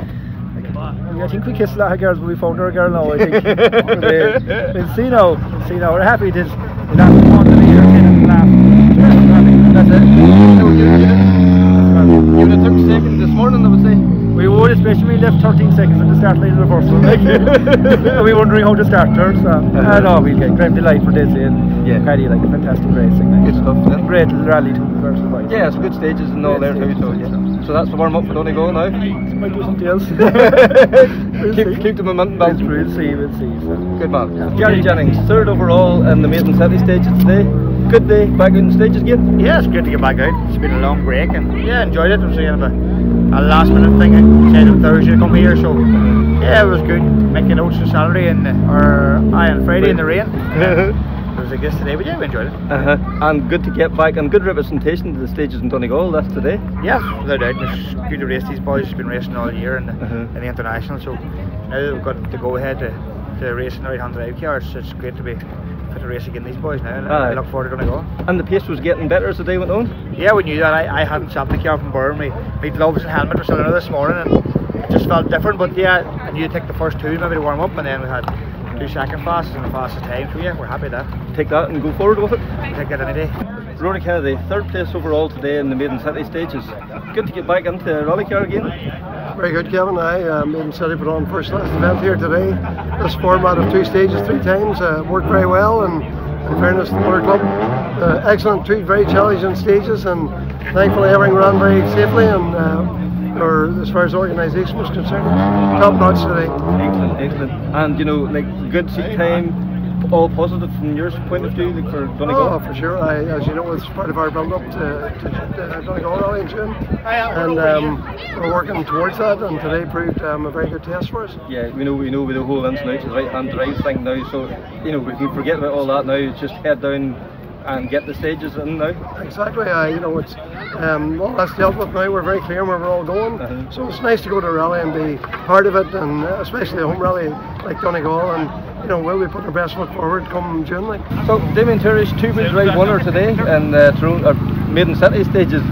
I think we kissed a lot of girls, but we found our girl now, I think. We'll see now. We're happy it is. We're not on the leader, and laugh. That's it. You would have took second this morning, I would say. We would, especially when we left 13 seconds at the start line of the first one. Like, we were wondering how to start there. So, no, we'll get great delight for Desi and Paddy, like fantastic racing. Good stuff. Yeah. Great little rally too. Yeah, it's good stages and all there too. So that's the warm up for Donegal now. Might do something else. keep the momentum back. We'll see. So. Good man. Yeah. Garry Jennings, third overall in the Maiden City Stages today. Good day, back out in the stages again. Yeah, it's good to get back out. It's been a long break, and yeah, enjoyed it. I was saying a last minute thing. I said on Thursday to come here, so yeah, it was good. Making notes on Saturday and on Friday in the rain. It was like this today, but yeah, we enjoyed it. And good to get back, and good representation to the stages in Donegal. That's today. Yeah, without doubt. It's good to race these boys. It's been racing all year in the international, so now we've got to go ahead to race in the right-hand drive cars. It's great to be fit to race again these boys now, and I look forward to Donegal. And the pace was getting better as the day went on? Yeah, we knew that. I hadn't stopped the car from Burn. My gloves and helmet were still in there this morning, and it just felt different, but yeah, I knew to take the first 2 maybe to warm up, and then we had 2 second fastest and the fastest time, so yeah, we're happy with that. Take that and go forward with it? Take that any day. Rory Kennedy, 3rd place overall today in the Maiden City Stages. Good to get back into the rally car again. Very good, Kevin. Maiden City put on first class event here today. This format of 2 stages 3 times worked very well, and in fairness to the Motor Club, excellent 2 very challenging stages, and thankfully everything ran very safely, and or as far as organisation was concerned, top notch today. Excellent. And you know, like good seat time, all positive from your point of view, like for Donegal? Oh, for sure. As you know, it's part of our build-up to Donegal Rally in June, and we're working towards that. And today proved a very good test for us. Yeah, we know with the whole ins and outs of the right-hand drive thing now. So we can forget about all that now. Just head down and get the stages in now. Exactly. It's all that's dealt with now. We're very clear where we're all going. So it's nice to go to a rally and be part of it, and especially a home rally like Donegal. And will we put our best foot forward come June? Like. So Damien Tourish, two-wheel drive winner today, and Maiden City Stages.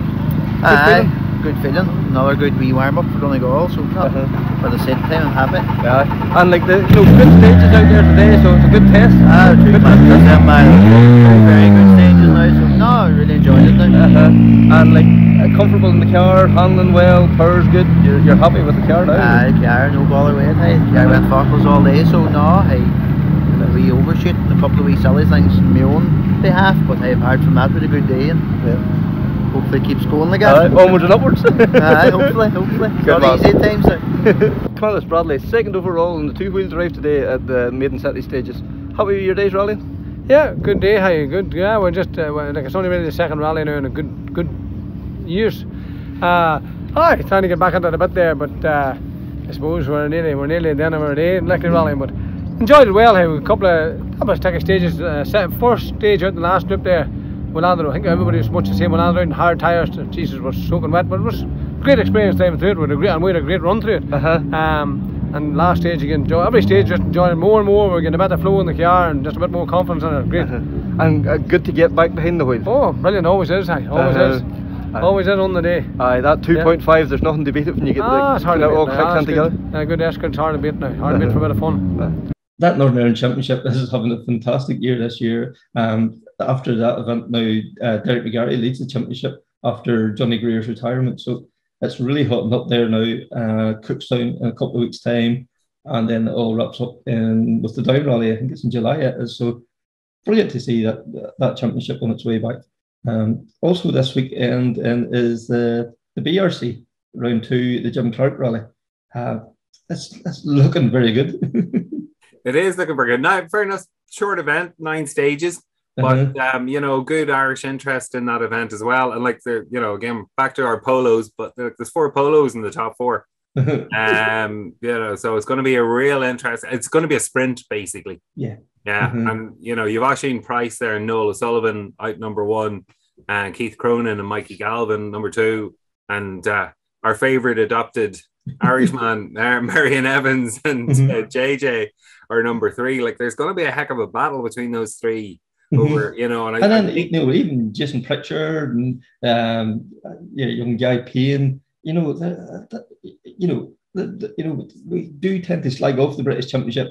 Good feeling. Another good wee warm up for Donegal. So for the same time, I'm happy. Yeah, and like good stages out there today, so it's a good test. Good practice. Very good stages now. So no, I really enjoyed it now. And like comfortable in the car, handling well, power's good. You're happy with the car now? The car, no bother with it. The car went faultless all day, so no, we overshoot and a couple of wee silly things on my own behalf, but apart from that, it was a good day, and hopefully it keeps going like that. Onwards and upwards. Hopefully. Good not easy at times. Camillus Bradley, second overall in the two-wheel drive today at the Maiden City Stages. Happy with your days rallying? Yeah, good day. Hi, good. Yeah, we're just it's only really the second rally now in a good years. Trying to get back into it a bit there, but I suppose we're nearly at the end of our day likely rallying, but enjoyed it well. A couple of sticky stages. First stage out in the last trip there, we landed. I think everybody was much the same. We landed out in hard tyres. Jesus, was soaking wet, but it was a great experience driving through it. We had a great run through it. And last stage again, every stage just enjoying it more and more. We're getting a better flow in the car and just a bit more confidence in it. Great. And good to get back behind the wheel. Oh, brilliant! Always is. Always is on the day. That 2.5, there's nothing to beat it when you get it's hard it all to clicked in together. Good escort's hard to beat now. Hard to beat for a bit of fun. That Northern Ireland Championship is having a fantastic year this year. After that event now, Derek McGarry leads the championship after Johnny Greer's retirement. So it's really hotting up there now. Crichton in a couple of weeks' time, and then it all wraps up with the Down Rally. I think it's in July. It is so brilliant to see that championship on its way back. Also this weekend is the BRC round 2, the Jim Clark Rally. It's looking very good. It is looking very good. Now, fair enough, short event, 9 stages. But good Irish interest in that event as well, and again back to our polos. But there's 4 polos in the top 4. So it's going to be a real interest. It's going to be a sprint basically. Yeah. And you've Oisin Price there, and Noel O'Sullivan out number 1, and Keith Cronin and Mikey Galvin number 2, and our favourite adopted Irishman, Meirion Evans and JJ are number 3. Like there's going to be a heck of a battle between those 3. Over, even Jason Pritchard and young Guy Payne, we do tend to slag off the British Championship,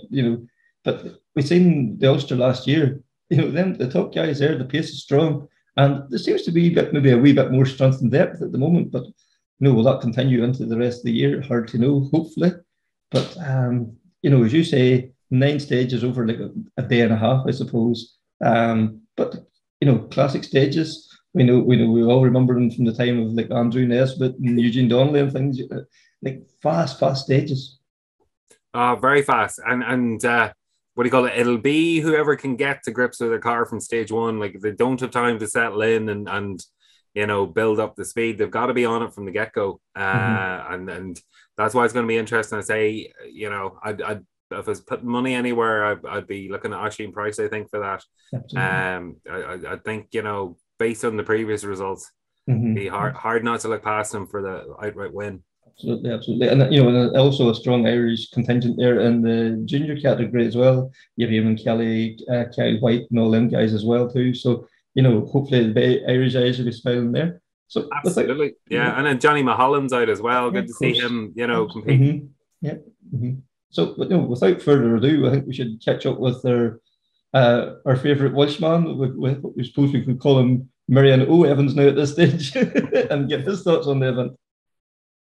but we seen the Ulster last year. Them the top guys there, the pace is strong, and there seems to be maybe a wee bit more strength and depth at the moment. But will that continue into the rest of the year? Hard to know. Hopefully, but as you say, 9 stages over like a day and a half, I suppose. But classic stages. We all remember them from the time of like Andrew Nesbitt and Eugene Donnelly and things. Like fast stages. Very fast, and what do you call it? It'll be whoever can get to grips with a car from stage 1. Like if they don't have time to settle in and build up the speed, they've got to be on it from the get go. And that's why it's going to be interesting. I say, if I was putting money anywhere, I'd be looking at Oisin Price, I think, for that. I think, based on the previous results, it'd be hard not to look past him for the outright win. Absolutely. And, and also a strong Irish contingent there in the junior category as well. You have Eamon Kelly, Kyle White and all them guys as well too. So, hopefully the Irish eyes will be smiling there. So absolutely. And then Johnny Mulholland's out as well. Good to see him, competing. So, without further ado, I think we should catch up with our favourite Welshman. We suppose we could call him Meirion Evans now at this stage and get his thoughts on the event.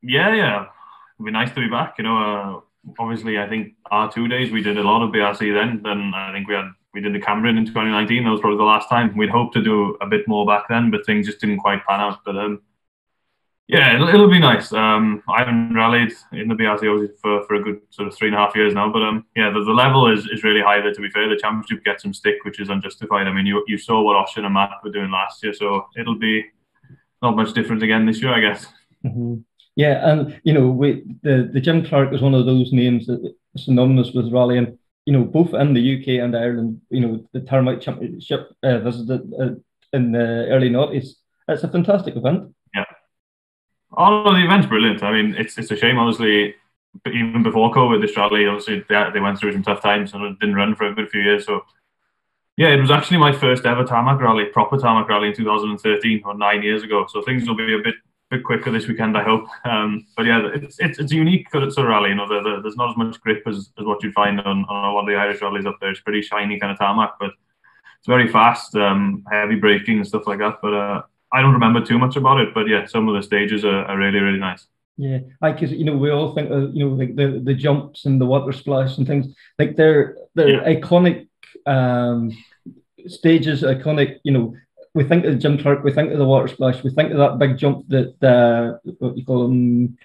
Yeah. It'd be nice to be back. Obviously, I think our 2 days we did a lot of BRC then. Then I think we did the Cameron in 2019. That was probably the last time. We'd hoped to do a bit more back then, but things just didn't quite pan out. But Yeah, it'll be nice. I haven't rallied in the BRC for a good sort of 3.5 years now, but yeah, the level is really high there. To be fair, the championship gets some stick, which is unjustified. I mean, you saw what Oisin and Matt were doing last year, so it'll be not much different again this year, I guess. Yeah, and the Jim Clark is one of those names that is synonymous with rallying. Both in the UK and Ireland. The Tarmac Championship visited in the early noughties. It's a fantastic event. Yeah. Oh, the event's brilliant. I mean, it's a shame, obviously, but even before COVID, this rally, obviously, they went through some tough times and it didn't run for a good few years. So, yeah, it was actually my first ever tarmac rally, proper tarmac rally in 2013, or 9 years ago. So things will be a bit quicker this weekend, I hope. But yeah, it's a unique sort of rally. There's not as much grip as what you find on a lot of the Irish rallies up there. It's pretty shiny kind of tarmac, but it's very fast, heavy braking and stuff like that. But I don't remember too much about it, but yeah, some of the stages are really, really nice. Yeah, because we all think of like the jumps and the water splash and things like they're iconic stages. Iconic, we think of Jim Clark, we think of the water splash, we think of that big jump that what you call him.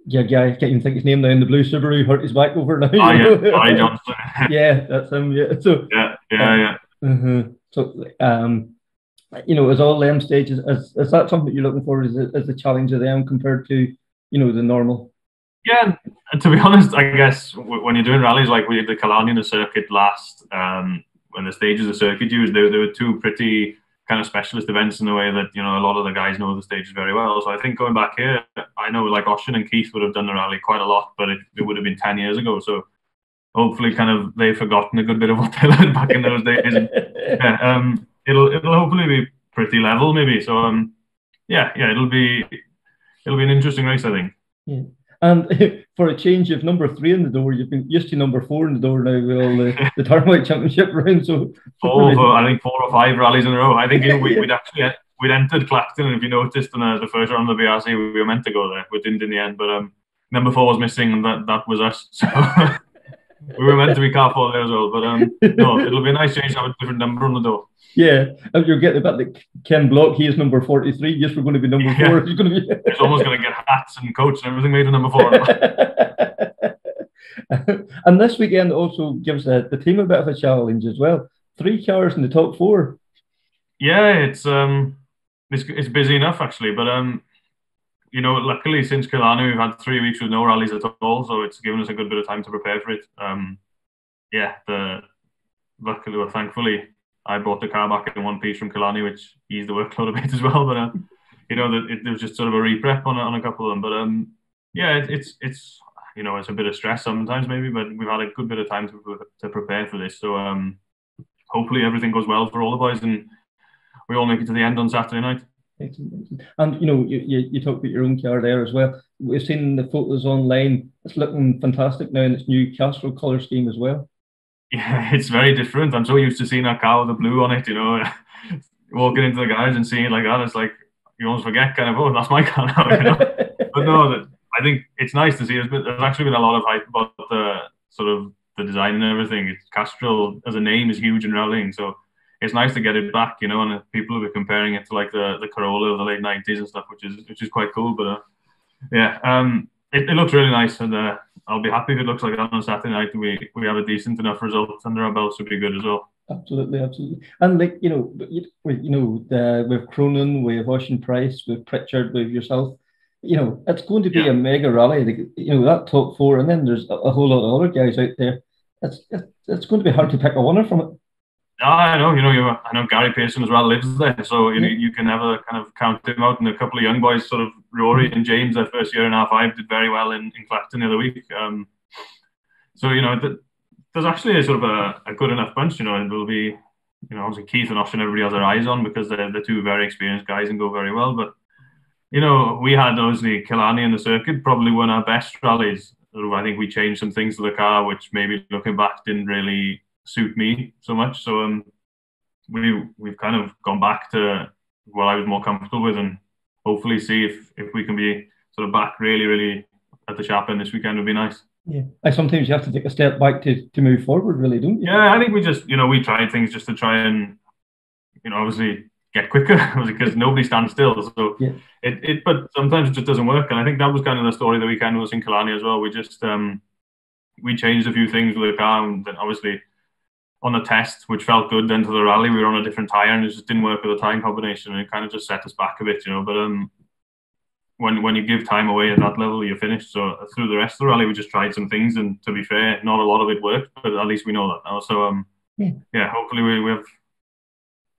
Yeah, I can't even think his name now. In the blue Subaru, hurt his back over now. Johnston. Yeah, that's him. Yeah, so yeah. So as all them stages, is that something you're looking for? Is the challenge of them compared to the normal? Yeah, and to be honest, I guess when you're doing rallies like we did the Killarney and the circuit last, when the stages the circuit used, they were two pretty kind of specialist events in the way that a lot of the guys know the stages very well. So I think going back here, I know like Oisin and Keith would have done the rally quite a lot, but it would have been 10 years ago. So hopefully, kind of they've forgotten a good bit of what they learned back in those days. And, yeah, it'll hopefully be pretty level, maybe. So it'll be an interesting race, I think. Yeah. And for a change, you've number 3 in the door. You've been used to number 4 in the door now with all the Tarmac Championship round. So I think 4 or 5 rallies in a row. I think we'd entered Clacton, and if you noticed in the first round of the BRC, we were meant to go there. We didn't in the end, but number 4 was missing, and that was us. So we were meant to be car 4 there as well. But no, it'll be a nice change to have a different number on the door. Yeah, and you're getting about the Ken Block. He is number 43. Yes, we're going to be number 4. He's going to be. He's almost going to get hats and coats and everything made of number 4. And this weekend also gives the team a bit of a challenge as well. 3 cars in the top 4. Yeah, it's busy enough actually, but luckily since Killarney we've had 3 weeks with no rallies at all, so it's given us a good bit of time to prepare for it. Thankfully, I brought the car back in one piece from Killarney, which eased the workload a bit as well. But there was just sort of a re-prep on a couple of them. But it's a bit of stress sometimes maybe, but we've had a good bit of time to prepare for this. So hopefully everything goes well for all the boys, and we all make it to the end on Saturday night. Excellent. And you talked about your own car there as well. We've seen the photos online. It's looking fantastic now in its new Castro colour scheme as well. Yeah, it's very different. I'm so used to seeing that car with the blue on it, walking into the garage and seeing it like that. It's like you almost forget kind of, that's my car now, But no, I think it's nice to see. There's actually been a lot of hype about the design and everything. Castrol as a name is huge in rallying, so it's nice to get it back, and people will be comparing it to like the Corolla of the late 90s and stuff, which is quite cool. But it looks really nice, and I'll be happy if it looks like that on Saturday night. We have a decent enough result under our belts would be good as well. Absolutely. And with Cronin, with Oisin Price, with Pritchard, with yourself, it's going to be a mega rally. That top 4, and then there's a whole lot of other guys out there. It's going to be hard to pick a winner from it. I know, I know Garry Pearson as well lives there, so you can never kind of count him out. And a couple of young boys, sort of Rory and James, their first year in R5, did very well in Clacton the other week. So there's actually a sort of a good enough bunch. It will be, obviously Keith and Oisin, everybody has their eyes on because they're 2 very experienced guys and go very well. But we had obviously Killarney in the circuit, probably one of our best rallies. I think we changed some things to the car, which maybe looking back didn't really suit me so much. So we've kind of gone back to what I was more comfortable with, and hopefully see if we can be sort of back really, really at the sharp end this weekend would be nice. Yeah, sometimes you have to take a step back to move forward, really, don't you? Yeah, I think we just we tried things just to try and obviously get quicker because nobody stands still. So but sometimes it just doesn't work. And I think that was kind of the story of the weekend was in Killarney as well. We just we changed a few things with the car, and then obviously on the test, which felt good. Then to the rally, we were on a different tyre, and it just didn't work with the time combination, and it kind of just set us back a bit, But when you give time away at that level, you're finished. So through the rest of the rally, we just tried some things, and to be fair, not a lot of it worked, but at least we know that now. So hopefully we have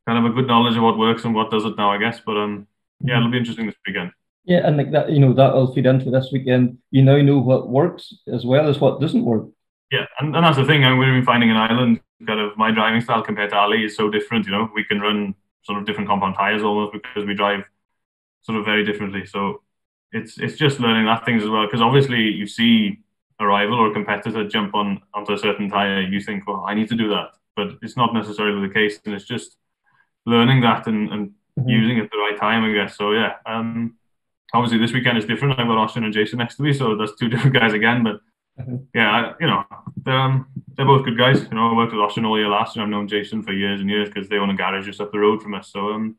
kind of a good knowledge of what works and what doesn't now, I guess. But it'll be interesting this weekend. Yeah, and like that, that'll feed into this weekend. You now know what works as well as what doesn't work. Yeah, and that's the thing. We've been finding in Ireland, kind of my driving style compared to Ali is so different. We can run sort of different compound tyres almost because we drive sort of very differently. So it's just learning that things as well. Because obviously you see a rival or a competitor jump onto a certain tyre, you think, well, I need to do that. But it's not necessarily the case, and it's just learning that and using it at the right time, I guess. So obviously this weekend is different. I've got Austin and Jason next to me, so that's two different guys again. But they're both good guys. I worked with Austin all year last year. I've known Jason for years and years because they own a garage just up the road from us. So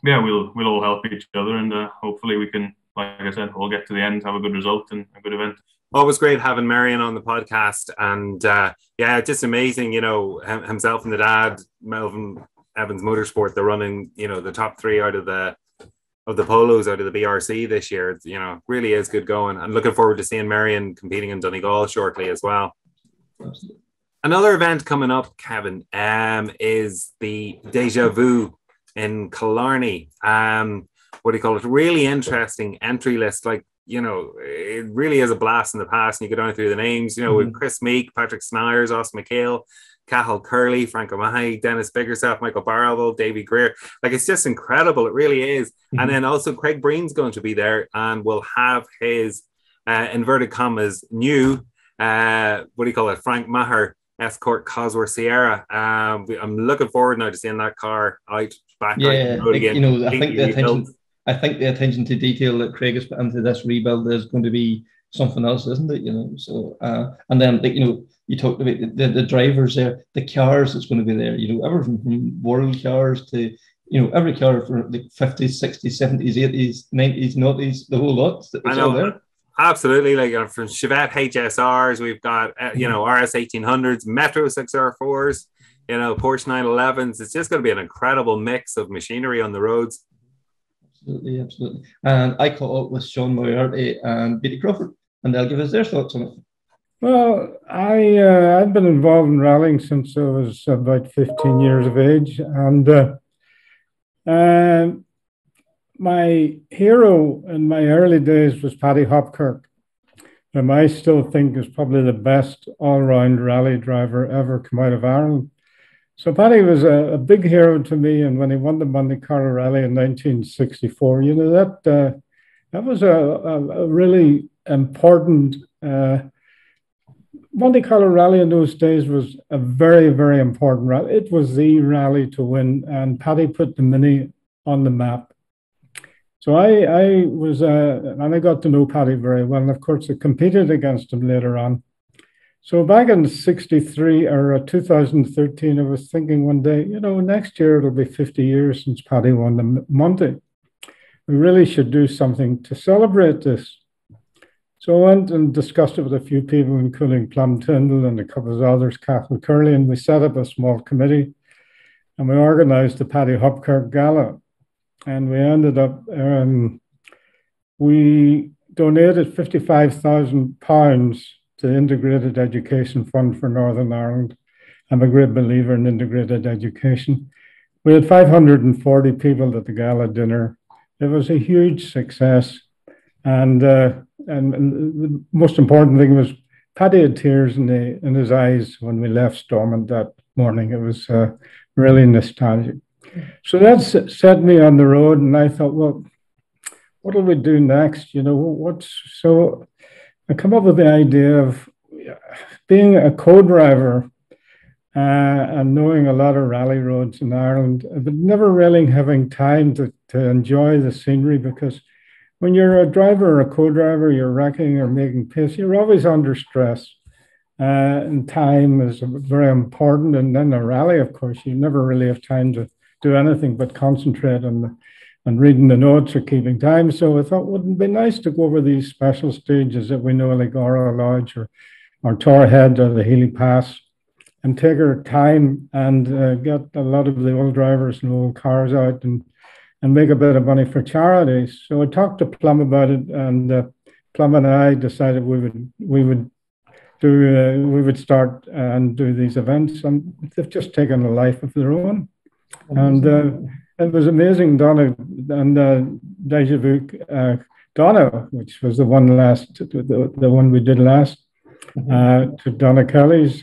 we'll all help each other, and hopefully we can, like I said, all get to the end, have a good result and a good event. Always great having Meirion on the podcast, and just amazing. Himself and the dad, Meirion Evans Motorsport, they're running the top three out of the polos out of the BRC this year. It's, really is good going, and looking forward to seeing Meirion competing in Donegal shortly as well. Absolutely. Another event coming up, Kevin, is the Déjà Vu in Killarney. What do you call it? Really interesting entry list. Like, it really is a blast in the past, and you go down through the names, with Chris Meek, Patrick Snyers, Austin McHale, Cathal Curley, Frank O'Mahony, Dennis Biggerstaff, Michael Barrowell, Davy Greer. Like, it's just incredible. It really is. And then also Craig Breen's going to be there, and will have his inverted commas new Frank Maher Escort Cosworth Sierra. I'm looking forward now to seeing that car out back out the road again. I think the attention to detail that Craig has put into this rebuild is going to be something else, isn't it? So and then you talked about the drivers there, the cars that's going to be there. Everything from world cars to every car from the 50s, 60s, 70s, 80s, 90s, 90s, the whole lot. I know. There. Absolutely, from Chevette HSRs, we've got RS 1800s, Metro 6R4s, Porsche 911s. It's just going to be an incredible mix of machinery on the roads. Absolutely. And I caught up with Sean Moriarty and Beatty Crawford, and they'll give us their thoughts on it. Well, I've been involved in rallying since I was about 15 years of age, and my hero in my early days was Paddy Hopkirk, whom I still think is probably the best all-round rally driver ever come out of Ireland. So Paddy was a big hero to me, and when he won the Monte Carlo Rally in 1964, that was a really important. Monte Carlo Rally in those days was a very, very important rally. It was the rally to win, and Paddy put the Mini on the map. So I was, and I got to know Paddy very well, and of course I competed against him later on. So back in 63 or 2013, I was thinking one day, next year it'll be 50 years since Paddy won the Monte. We really should do something to celebrate this. So I went and discussed it with a few people, including Plum Tyndall and a couple of others, Cathan Curley, and we set up a small committee, and we organised the Paddy Hopkirk Gala. And we ended up, we donated £55,000 to the Integrated Education Fund for Northern Ireland. I'm a great believer in integrated education. We had 540 people at the gala dinner. It was a huge success. And the most important thing was Paddy had tears in his eyes when we left Stormont that morning. It was really nostalgic. So that set me on the road, and I thought, well, what will we do next? So I come up with the idea of being a co-driver and knowing a lot of rally roads in Ireland, but never really having time to enjoy the scenery, because when you're a driver or a co-driver, you're wrecking or making pace, you're always under stress. And time is very important. And then a rally, of course, you never really have time to do anything but concentrate on reading the notes or keeping time. So I thought, wouldn't it be nice to go over these special stages that we know, like Ora Lodge or Tor Head or the Healy Pass, and take our time and get a lot of the old drivers and old cars out and make a bit of money for charities. So I talked to Plum about it, and Plum and I decided we would start and do these events, and they've just taken a life of their own. And it was amazing. Donna and Déjà Vu Donna, which was the one we did last, to Donna Kelly's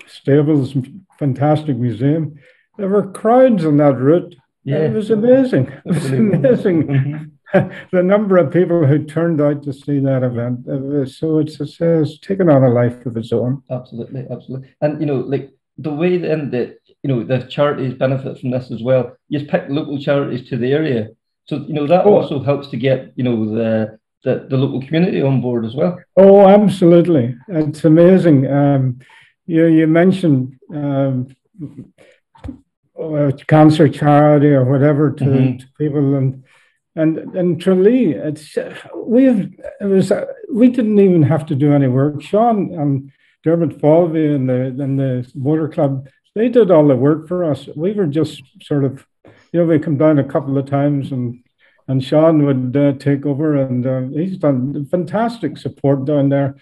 stables, fantastic museum. There were crowds on that route. Yeah. It was amazing. It was amazing. The number of people who turned out to see that event. It's taken on a life of its own. Absolutely, absolutely. And like the way then that the charities benefit from this as well. You just pick local charities to the area, so that also helps to get the local community on board as well. Oh, absolutely! It's amazing. You mentioned cancer charity or whatever to people, and Tralee, we didn't even have to do any work. Sean and Dermot Falvey and the motor club, they did all the work for us. We were just sort of, we come down a couple of times and Sean would take over, and he's done fantastic support down there.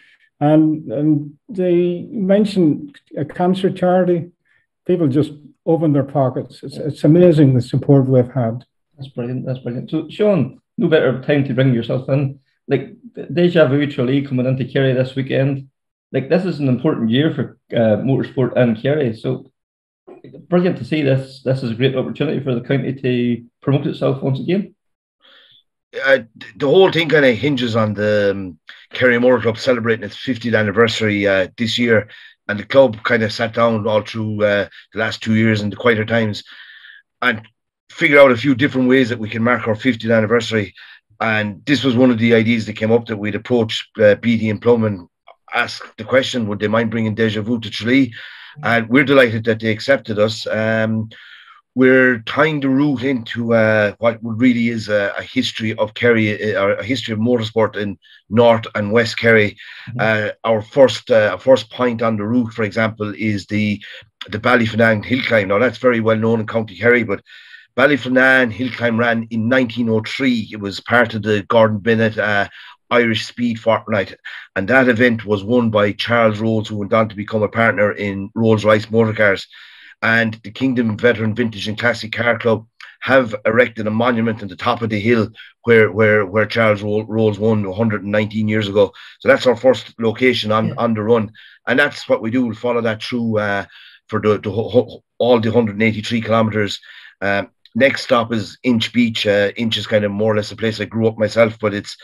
And they mentioned a cancer charity. People just open their pockets. It's amazing the support we've had. That's brilliant. That's brilliant. So, Sean, no better time to bring yourself in. Like Déjà Vu Tralee coming into Kerry this weekend. Like this is an important year for motorsport in Kerry. So brilliant to see this. This is a great opportunity for the county to promote itself once again. The whole thing kind of hinges on the Kerry Motor Club celebrating its 50th anniversary this year, and the club kind of sat down all through the last 2 years in the quieter times and figure out a few different ways that we can mark our 50th anniversary. And this was one of the ideas that came up, that we'd approach Beatty and Plum and ask the question, would they mind bringing Déjà Vu to Tralee? And we're delighted that they accepted us. We're tying the route into what really is a history of Kerry, or a history of motorsport in North and West Kerry. Our first point on the route, for example, is the Ballyfinane Hilltime. Now, that's very well known in County Kerry, but Ballyfinane Hilltime ran in 1903. It was part of the Gordon Bennett Irish Speed Fortnight, and that event was won by Charles Rhodes, who went on to become a partner in Rolls-Royce Motorcars. And the Kingdom Veteran Vintage and Classic Car Club have erected a monument on the top of the hill where Charles Rhodes won 119 years ago. So that's our first location on the run, and that's what we do. We'll follow that through for all the 183 kilometres. Next stop is Inch Beach. Inch is kind of more or less a place I grew up myself, but it's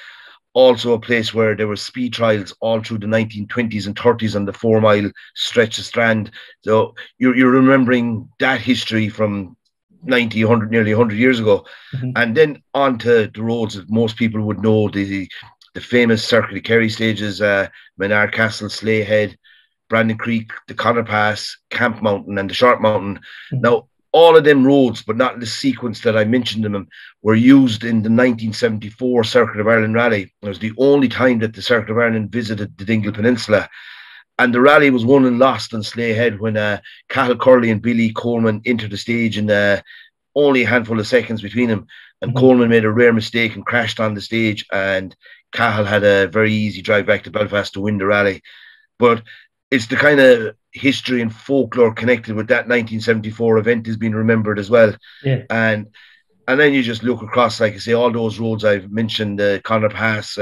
also a place where there were speed trials all through the 1920s and 30s on the 4 mile stretch of Strand. So you're remembering that history from 90, 100, nearly 100 years ago. And then on to the roads that most people would know, the famous Circuit of Kerry stages, Menard Castle, Sleigh Head, Brandon Creek, the Connor Pass, Camp Mountain and the Short Mountain. Now, all of them roads, but not in the sequence that I mentioned them, were used in the 1974 Circuit of Ireland Rally. It was the only time that the Circuit of Ireland visited the Dingle Peninsula. And the rally was won and lost on Sleigh Head when Cathal Curley and Billy Coleman entered the stage in only a handful of seconds between them. And Coleman made a rare mistake and crashed on the stage, and Cathal had a very easy drive back to Belfast to win the rally. But it's the kind of history and folklore connected with that 1974 event is being remembered as well. Yeah. And then you just look across, like I say, all those roads I've mentioned, Connor Pass,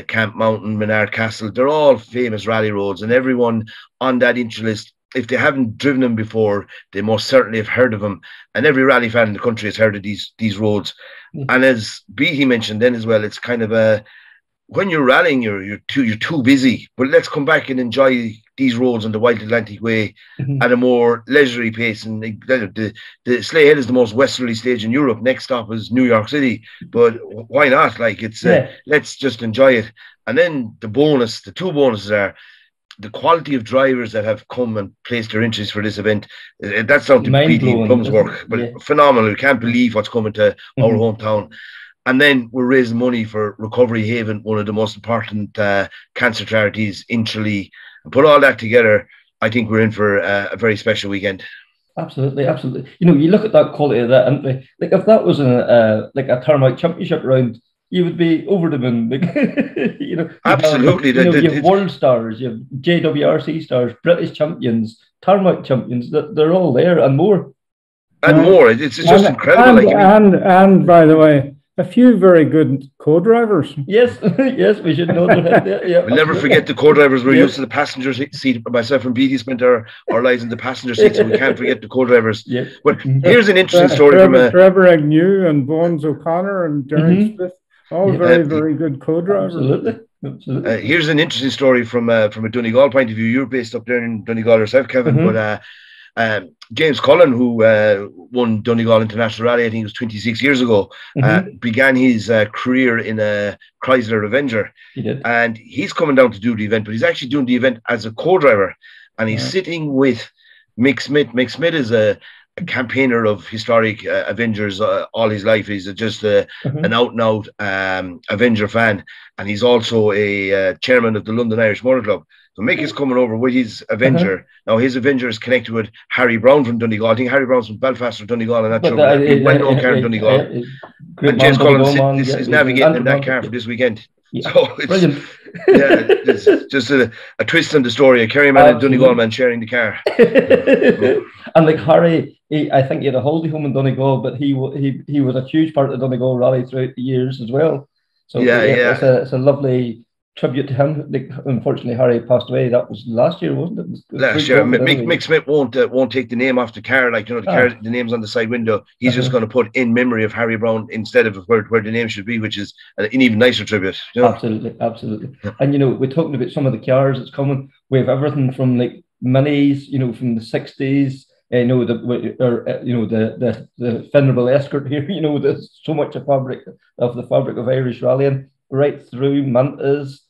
Camp Mountain, Menard Castle, they're all famous rally roads, and everyone on that intro list, if they haven't driven them before, they most certainly have heard of them. And every rally fan in the country has heard of these roads. And as Beatty mentioned then as well, it's kind of when you're rallying, you're too busy. But let's come back and enjoy these roads on the Wild Atlantic Way at a more leisurely pace. And the Sleigh Head is the most westerly stage in Europe. Next stop is New York City. But why not? Like let's just enjoy it. And then the two bonuses are the quality of drivers that have come and placed their interest for this event, that's down to Beatty and Plum's work. But phenomenal. We can't believe what's coming to our hometown. And then we're raising money for Recovery Haven, one of the most important cancer charities in Tralee. And put all that together, I think we're in for a very special weekend. Absolutely, absolutely. You know, you look at that quality of that, and like if that was a Termite Championship round, you would be over the moon. Like, you know, absolutely. You have world stars, you have JWRC stars, British champions, Termite champions. They're all there and more. And more. It's just incredible. And by the way, a few very good co-drivers. Yes, yes, we should know that. Yeah, we'll never forget the co-drivers. We're used to the passenger seat. Myself and Beatty spent our lives in the passenger seat, so we can't forget the co-drivers. Yeah. But here's an interesting story from Trevor Agnew and Bones O'Connor and Darren Smith. All very good co-drivers. Absolutely. Here's an interesting story from a Donegal point of view. You're based up there in Donegal yourself, Kevin, but James Cullen, who won Donegal International Rally, I think it was 26 years ago, began his career in a Chrysler Avenger. He did. And he's coming down to do the event, but he's actually doing the event as a co-driver. And he's sitting with Mick Smith. Mick Smith is a campaigner of historic Avengers all his life. He's just an out-and-out Avenger fan. And he's also a chairman of the London Irish Motor Club. So Mick is coming over with his Avenger. Now, his Avenger is connected with Harry Brown from Donegal. I think Harry Brown's from Belfast or Donegal. I'm not sure. Well-known car in Donegal. And James Cullen is navigating in that car for this weekend. Yeah. So it's just a twist on the story. A Kerryman and Donegal man sharing the car. And like Harry, I think he had a holiday home in Donegal, but he was a huge part of the Donegal Rally throughout the years as well. So it's a lovely tribute to him. Like, unfortunately, Harry passed away. That was last year, wasn't it? Last year. Mick Smith won't take the name off the car. Like, you know, the name's on the side window. He's just going to put in memory of Harry Brown instead of where the name should be, which is an even nicer tribute. You know? Absolutely. And you know, we're talking about some of the cars that's coming. We have everything from like minis, you know, from the 60s. You know, the venerable Escort here. You know, there's so much of the fabric of Irish rallying, right through Mantas,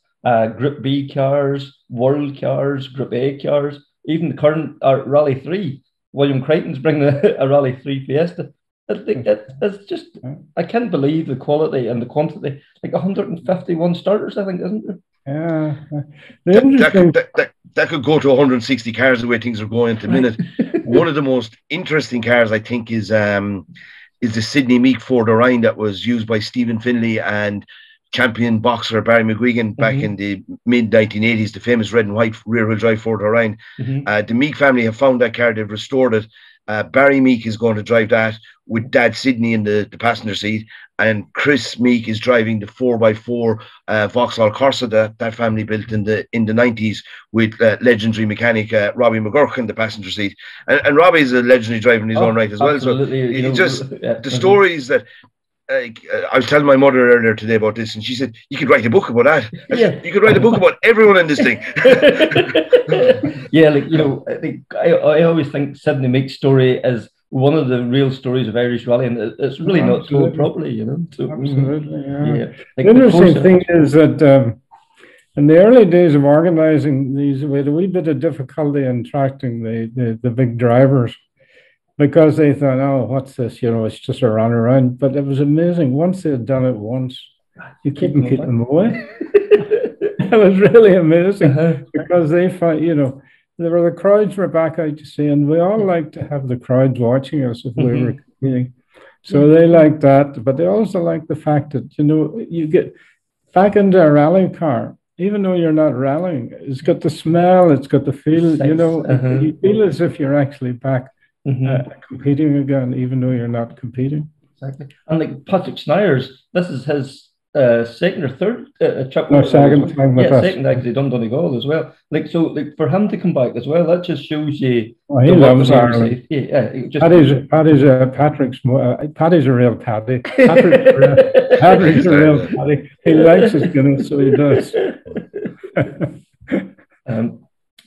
Group B cars, World cars, Group A cars, even the current Rally 3. William Crichton's bringing a Rally 3 Fiesta. It's just, I can't believe the quality and the quantity. Like 151 starters, I think, isn't there? Yeah. That could go to 160 cars the way things are going at the minute. One of the most interesting cars, I think, is the Sydney Meek Ford Orion that was used by Stephen Finlay and champion boxer Barry McGuigan back in the mid-1980s, the famous red and white rear-wheel drive Ford Orion. The Meek family have found that car, they've restored it. Barry Meek is going to drive that with Dad Sidney in the passenger seat, and Chris Meek is driving the 4x4 Vauxhall Corsa that family built in the 90s with legendary mechanic Robbie McGurk in the passenger seat. And Robbie's a legendary driver in his own right as well. So the stories that I was telling my mother earlier today about this, and she said, you could write a book about that. You could write a book about everyone in this thing. Yeah, like, you know, I always think Sydney Meek's story is one of the real stories of Irish rally, and it's really not told properly, you know. So, Like, the interesting thing is that in the early days of organising these, we had a wee bit of difficulty in attracting the big drivers, because they thought, oh, what's this? You know, it's just a run around. But it was amazing. Once they had done it once, you couldn't keep them away. It was really amazing because they found, you know, the crowds were back out to see, and we all like to have the crowds watching us if we were competing. So they liked that, but they also like the fact that, you know, you get back into a rally car, even though you're not rallying, it's got the smell, it's got the feel, you know, you feel as if you're actually back competing again, even though you're not competing. Exactly. And like Patrick Snyers, this is his second or third trip. No, second time with us. Second actually done Donegal as well. Like, so, like, for him to come back as well, that just shows you. Oh, he loves Ireland. Paddy's a real Paddy. Patrick's a real Paddy. He likes his Guinness, so he does.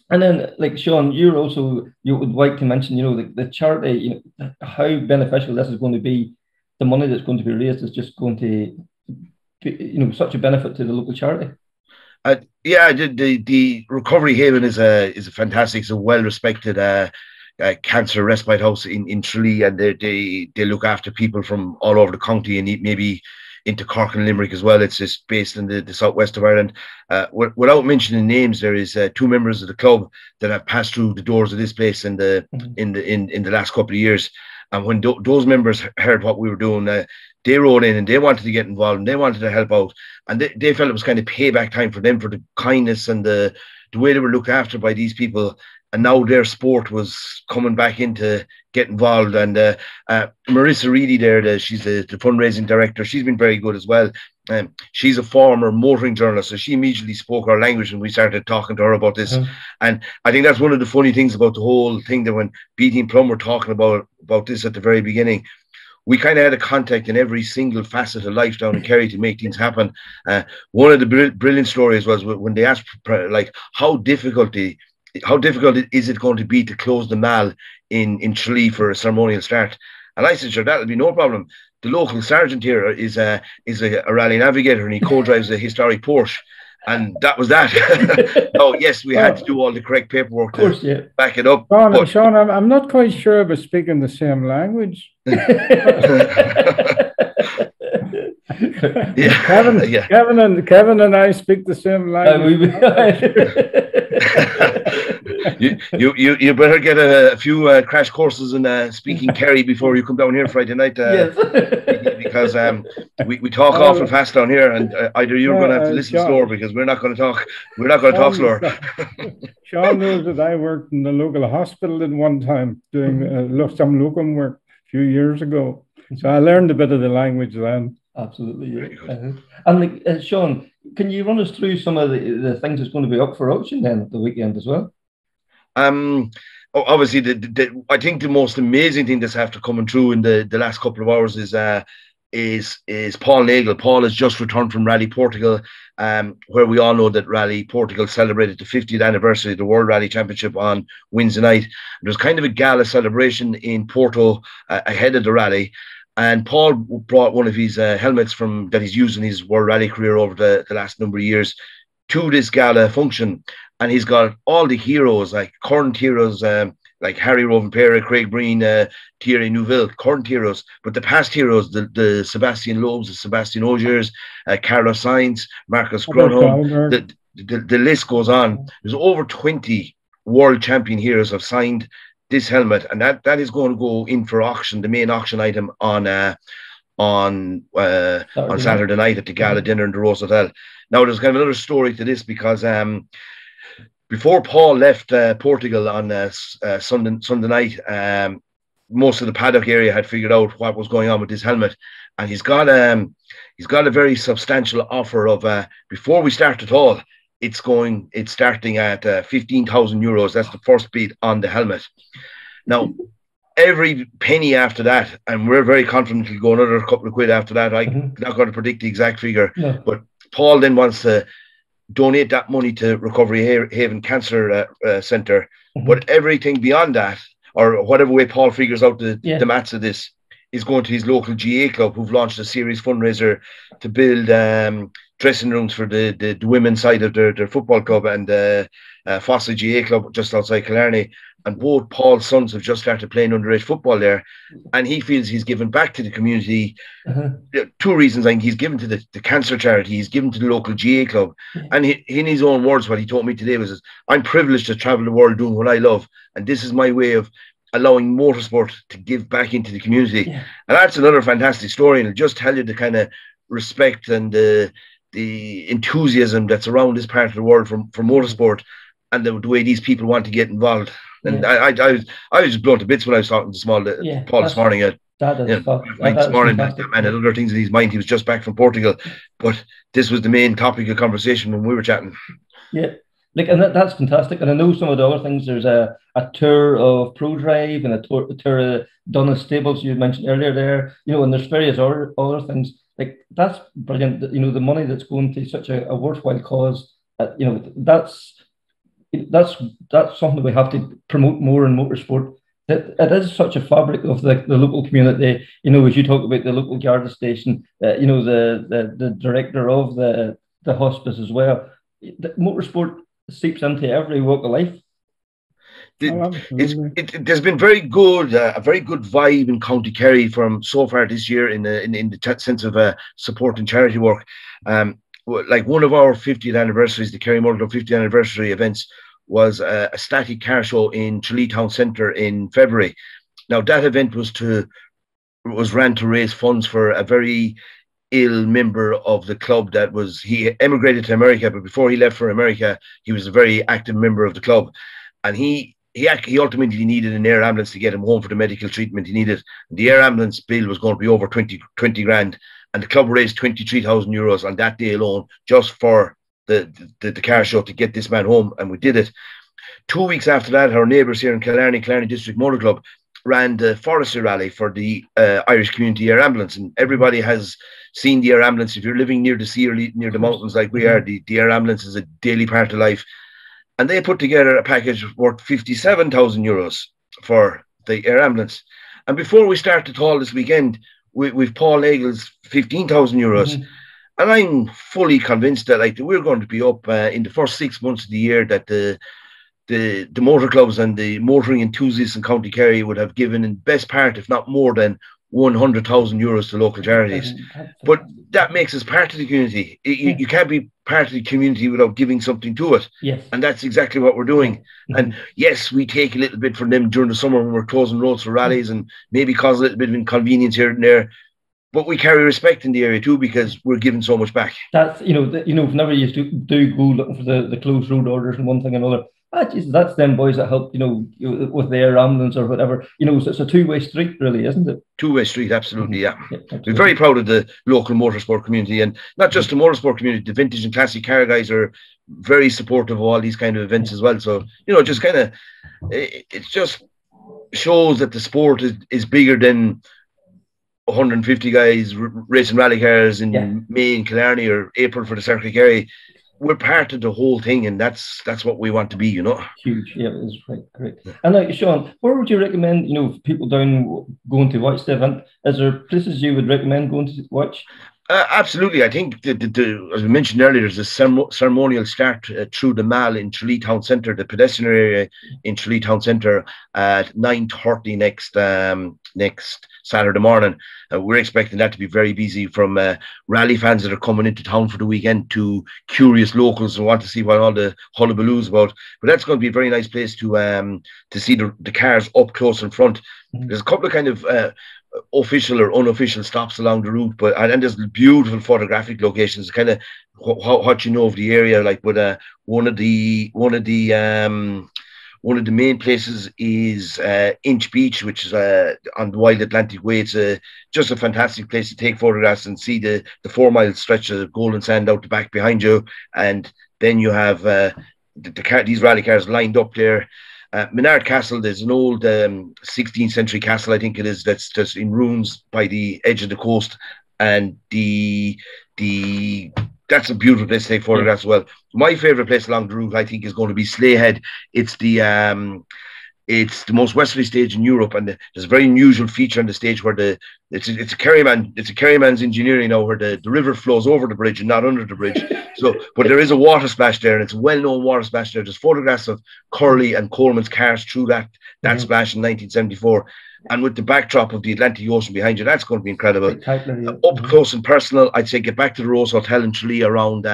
And then, like, Sean, you would like to mention, you know, the charity, you know, how beneficial this is going to be. The money that's going to be raised is just going to be, you know, such a benefit to the local charity. Yeah, the Recovery Haven is a fantastic, it's a well respected cancer respite house in Tralee, and they look after people from all over the county and maybe into Cork and Limerick as well. It's just based in the southwest of Ireland. Without mentioning names, there is 2 members of the club that have passed through the doors of this place in the last couple of years. And when those members heard what we were doing, they wrote in and they wanted to get involved and they wanted to help out. And they felt it was kind of payback time for them for the kindness and the way they were looked after by these people. And now their sport was coming back into get involved. And Marissa Reedy there, she's the fundraising director. She's been very good as well. She's a former motoring journalist, so she immediately spoke our language and we started talking to her about this. And I think that's one of the funny things about the whole thing, that when Beatty and Plum were talking about this at the very beginning, we kind of had a contact in every single facet of life down in Kerry to make things happen. One of the brilliant stories was when they asked, like, how difficult is it going to be to close the mall in Tralee for a ceremonial start? And I said, sure, that'll be no problem. The local sergeant here is a rally navigator, and he co-drives a historic Porsche. And that was that. Oh, yes, we had to do all the correct paperwork to back it up. Sean, I'm not quite sure about speaking the same language. Kevin and I speak the same language. You better get a few crash courses in speaking Kerry before you come down here Friday night. Because we talk awful fast down here, and either you're going to have to listen slower, because we're not going to talk. We're not going to talk slower. Sean knows that I worked in the local hospital at one time doing some locum work a few years ago, so I learned a bit of the language then. Absolutely, yeah. And Sean, can you run us through some of the things that's going to be up for auction then at the weekend as well? Obviously, I think the most amazing thing that's after coming through in the last couple of hours is Paul Nagle. Paul has just returned from Rally Portugal, where we all know that Rally Portugal celebrated the 50th anniversary of the World Rally Championship on Wednesday night. There was kind of a gala celebration in Porto ahead of the rally. And Paul brought one of his helmets that he's used in his World Rally career over the last number of years to this gala function. And he's got all the heroes, like current heroes, like Harry Rovenpera, Craig Breen, Thierry Neuville, current heroes. But the past heroes, the Sebastian Loebs, the Sebastian Ogiers, Carlos Sainz, Marcus Grönholm, the list goes on. There's over 20 world champion heroes have signed this helmet, and that is going to go in for auction, the main auction item on Saturday night at the gala dinner in the Rose Hotel. Now, there's kind of another story to this, because before Paul left Portugal on Sunday night, most of the paddock area had figured out what was going on with this helmet, and he's got a very substantial offer of before we start at all. It's starting at €15,000. That's the first bid on the helmet. Now, every penny after that, and we're very confident it'll go another couple of quid after that. I'm not going to predict the exact figure, but Paul then wants to donate that money to Recovery Haven Cancer Centre. But everything beyond that, or whatever way Paul figures out the maths of this, is going to his local GA club, who've launched a serious fundraiser to build dressing rooms for the women's side of their football club, and Fossa GA club just outside Killarney. And both Paul's sons have just started playing underage football there, and he feels he's given back to the community. 2 reasons. I think he's given to the cancer charity, he's given to the local GA club, and in his own words, what he told me today was, I'm privileged to travel the world doing what I love, and this is my way of allowing motorsport to give back into the community. And that's another fantastic story, and it'll just tell you the kind of respect and the enthusiasm that's around this part of the world for motorsport, and the way these people want to get involved. And I was just blown to bits when I was talking to Paul this morning. This morning, and other things in his mind. He was just back from Portugal, but this was the main topic of conversation when we were chatting. Yeah, and that's fantastic. And I know some of the other things. There's a tour of Pro Drive and a tour of Donna's Stables you mentioned earlier there. And there's various other things. That's brilliant. The money that's going to such a worthwhile cause. That's something we have to promote more in motorsport. It is such a fabric of the local community. As you talk about the local Garda station, the director of the hospice as well. motorsport seeps into every walk of life. There's been very good, a very good vibe in County Kerry from so far this year in the sense of support and charity work. Like one of our 50th anniversaries, the Kerry Motor Club 50th anniversary events, was a static car show in Tralee Town Centre in February. Now that event was ran to raise funds for a very ill member of the club he emigrated to America, but before he left for America, he was a very active member of the club, and he ultimately needed an air ambulance to get him home for the medical treatment he needed. The air ambulance bill was going to be over 20 grand, and the club raised €23,000 on that day alone just for the car show to get this man home, and we did it. 2 weeks after that, our neighbours here in Killarney District Motor Club ran the Forestry Rally for the Irish Community Air Ambulance, and everybody has seen the air ambulance. If you're living near the sea or near the mountains like we are, the air ambulance is a daily part of life. And they put together a package worth €57,000 for the air ambulance. And before we start the toll this weekend, we've Paul Nagel's €15,000. And I'm fully convinced that we're going to be up in the first 6 months of the year, that the motor clubs and the motoring enthusiasts in County Kerry would have given in best part, if not more than €100,000 to local charities. But that makes us part of the community. You can't be part of the community without giving something to it. Yes. And that's exactly what we're doing. And yes, we take a little bit from them during the summer when we're closing roads for rallies and maybe cause a little bit of inconvenience here and there. But we carry respect in the area too, because we're giving so much back. That's, whenever you do go looking for the closed road orders and one thing and another, that's them boys that help, with the air ambulance or whatever. So it's a two-way street, really, isn't it? Two-way street, absolutely, yeah. We're very proud of the local motorsport community, and not just the motorsport community. The vintage and classic car guys are very supportive of all these kind of events as well. So, just kind of, it just shows that the sport is bigger than 150 guys racing rally cars in May in Killarney or April for the Circuit of Kerry. We're part of the whole thing, and that's what we want to be, Huge, yeah, it is great. And Sean, where would you recommend, people down going to watch the event? Is there places you would recommend going to watch? Absolutely. I think, as we mentioned earlier, there's a ceremonial start through the Mall in Tralee Town Centre, the pedestrian area in Tralee Town Centre at 9:30 next Saturday morning. We're expecting that to be very busy, from rally fans that are coming into town for the weekend to curious locals who want to see what all the hullabaloo is about. But that's going to be a very nice place to see the cars up close in front. There's a couple of kind of official or unofficial stops along the route, and there's beautiful photographic locations, kind of what you know of the area. Like, but one of the main places is Inch Beach, which is on the Wild Atlantic Way. It's just a fantastic place to take photographs and see the 4 mile stretch of golden sand out the back behind you, and then you have these rally cars lined up there. Menard Castle, there's an old 16th century castle, I think it is, that's just in ruins by the edge of the coast, and that's a beautiful place to take photographs as well. My favourite place along the route, I think, is going to be Slayhead. It's the most westerly stage in Europe, and there's a very unusual feature on the stage where it's a Kerryman's engineering now, where the river flows over the bridge and not under the bridge. So, but there is a water splash there, and it's a well-known water splash there. There's photographs of Curley and Coleman's cars through that splash in 1974. And with the backdrop of the Atlantic Ocean behind you, that's going to be incredible. Up close and personal, I'd say get back to the Rose Hotel in Tralee around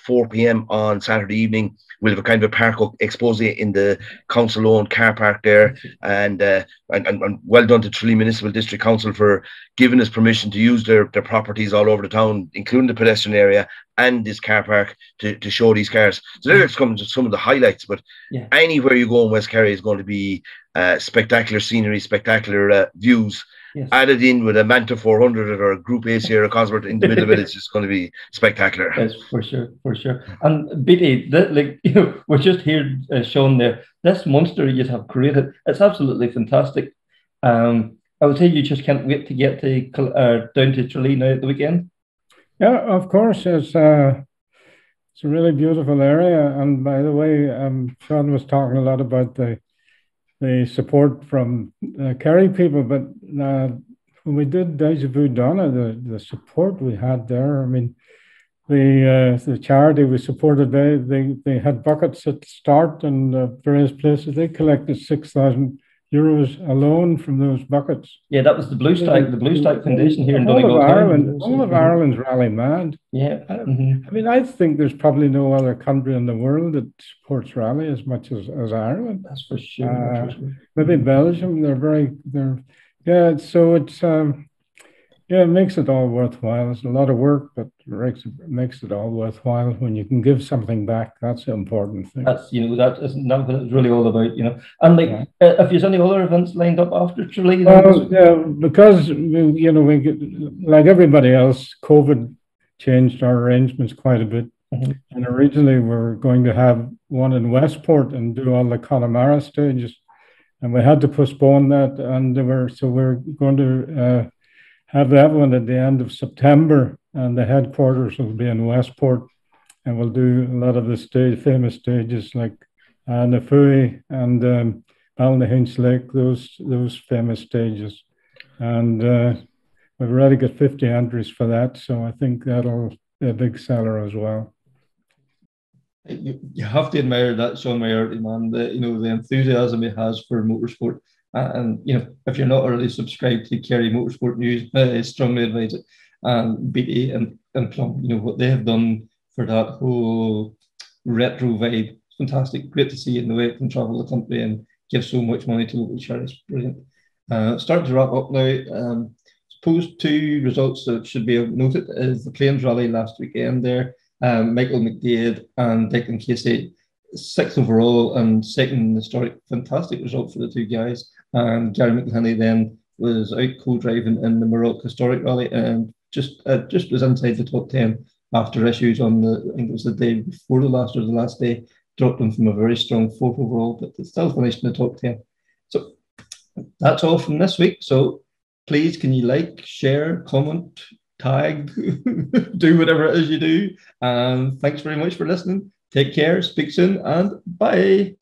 4 p.m. on Saturday evening. We'll have a kind of a park expose in the council-owned car park there, and well done to Tralee Municipal District Council for giving us permission to use their properties all over the town, including the pedestrian area and this car park, to show these cars. So there's some of the highlights, but anywhere you go in West Kerry is going to be spectacular scenery, spectacular views. Yes. Added in with a Manta 400 or a Group A Sierra Cosworth in the middle of it, it's just going to be spectacular. Yes, for sure. And Beatty, we're just here shown there. This monster you have created, it's absolutely fantastic. I would say you just can't wait to get to down to Tralee now at the weekend. Yeah, of course. It's a really beautiful area. And by the way, Sean was talking a lot about the support from Kerry people, but when we did Déjà Vu Donna, the support we had there, I mean, the charity we supported, they had buckets at the start and various places. They collected €6,000 alone from those buckets. Yeah, that was the Blue Strike Foundation here in Donegal. All of Ireland's rally mad. Yeah. I mean, I think there's probably no other country in the world that supports rally as much as Ireland. That's for sure. Maybe Belgium. So it's it makes it all worthwhile. It's a lot of work, but it makes it all worthwhile when you can give something back. That's the important thing. That's that is what it's really all about, And if there's any other events lined up after Tralee, because we get, like everybody else, COVID changed our arrangements quite a bit. And originally we were going to have one in Westport and do all the Connemara stages, and we had to postpone that. And we're going to have that one at the end of September, and the headquarters will be in Westport, and we'll do a lot of the famous stages like Nafui and Balnahinch Lake, those famous stages. And we've already got 50 entries for that, so I think that'll be a big seller as well. You have to admire that Sean Moriarty, man. The enthusiasm he has for motorsport. And if you're not already subscribed to Kerry Motorsport News, I strongly advise it. And Beatty and Plum, what they have done for that whole retro vibe, fantastic. Great to see it in the way it can travel the country and give so much money to local charities. Brilliant. Starting to wrap up now. Suppose two results that should be noted is the Plains Rally last weekend there. Michael McDade and Declan Casey, 6th overall and second historic, fantastic result for the two guys. And Gary McElhinney then was out co-driving in the Morocco Historic Rally and just was inside the top 10 after issues on I think it was the day before the last or the last day, dropped him from a very strong 4th overall, but it still finished in the top 10. So that's all from this week. So please, can you like, share, comment, tag, do whatever it is you do. And thanks very much for listening. Take care, speak soon, and bye.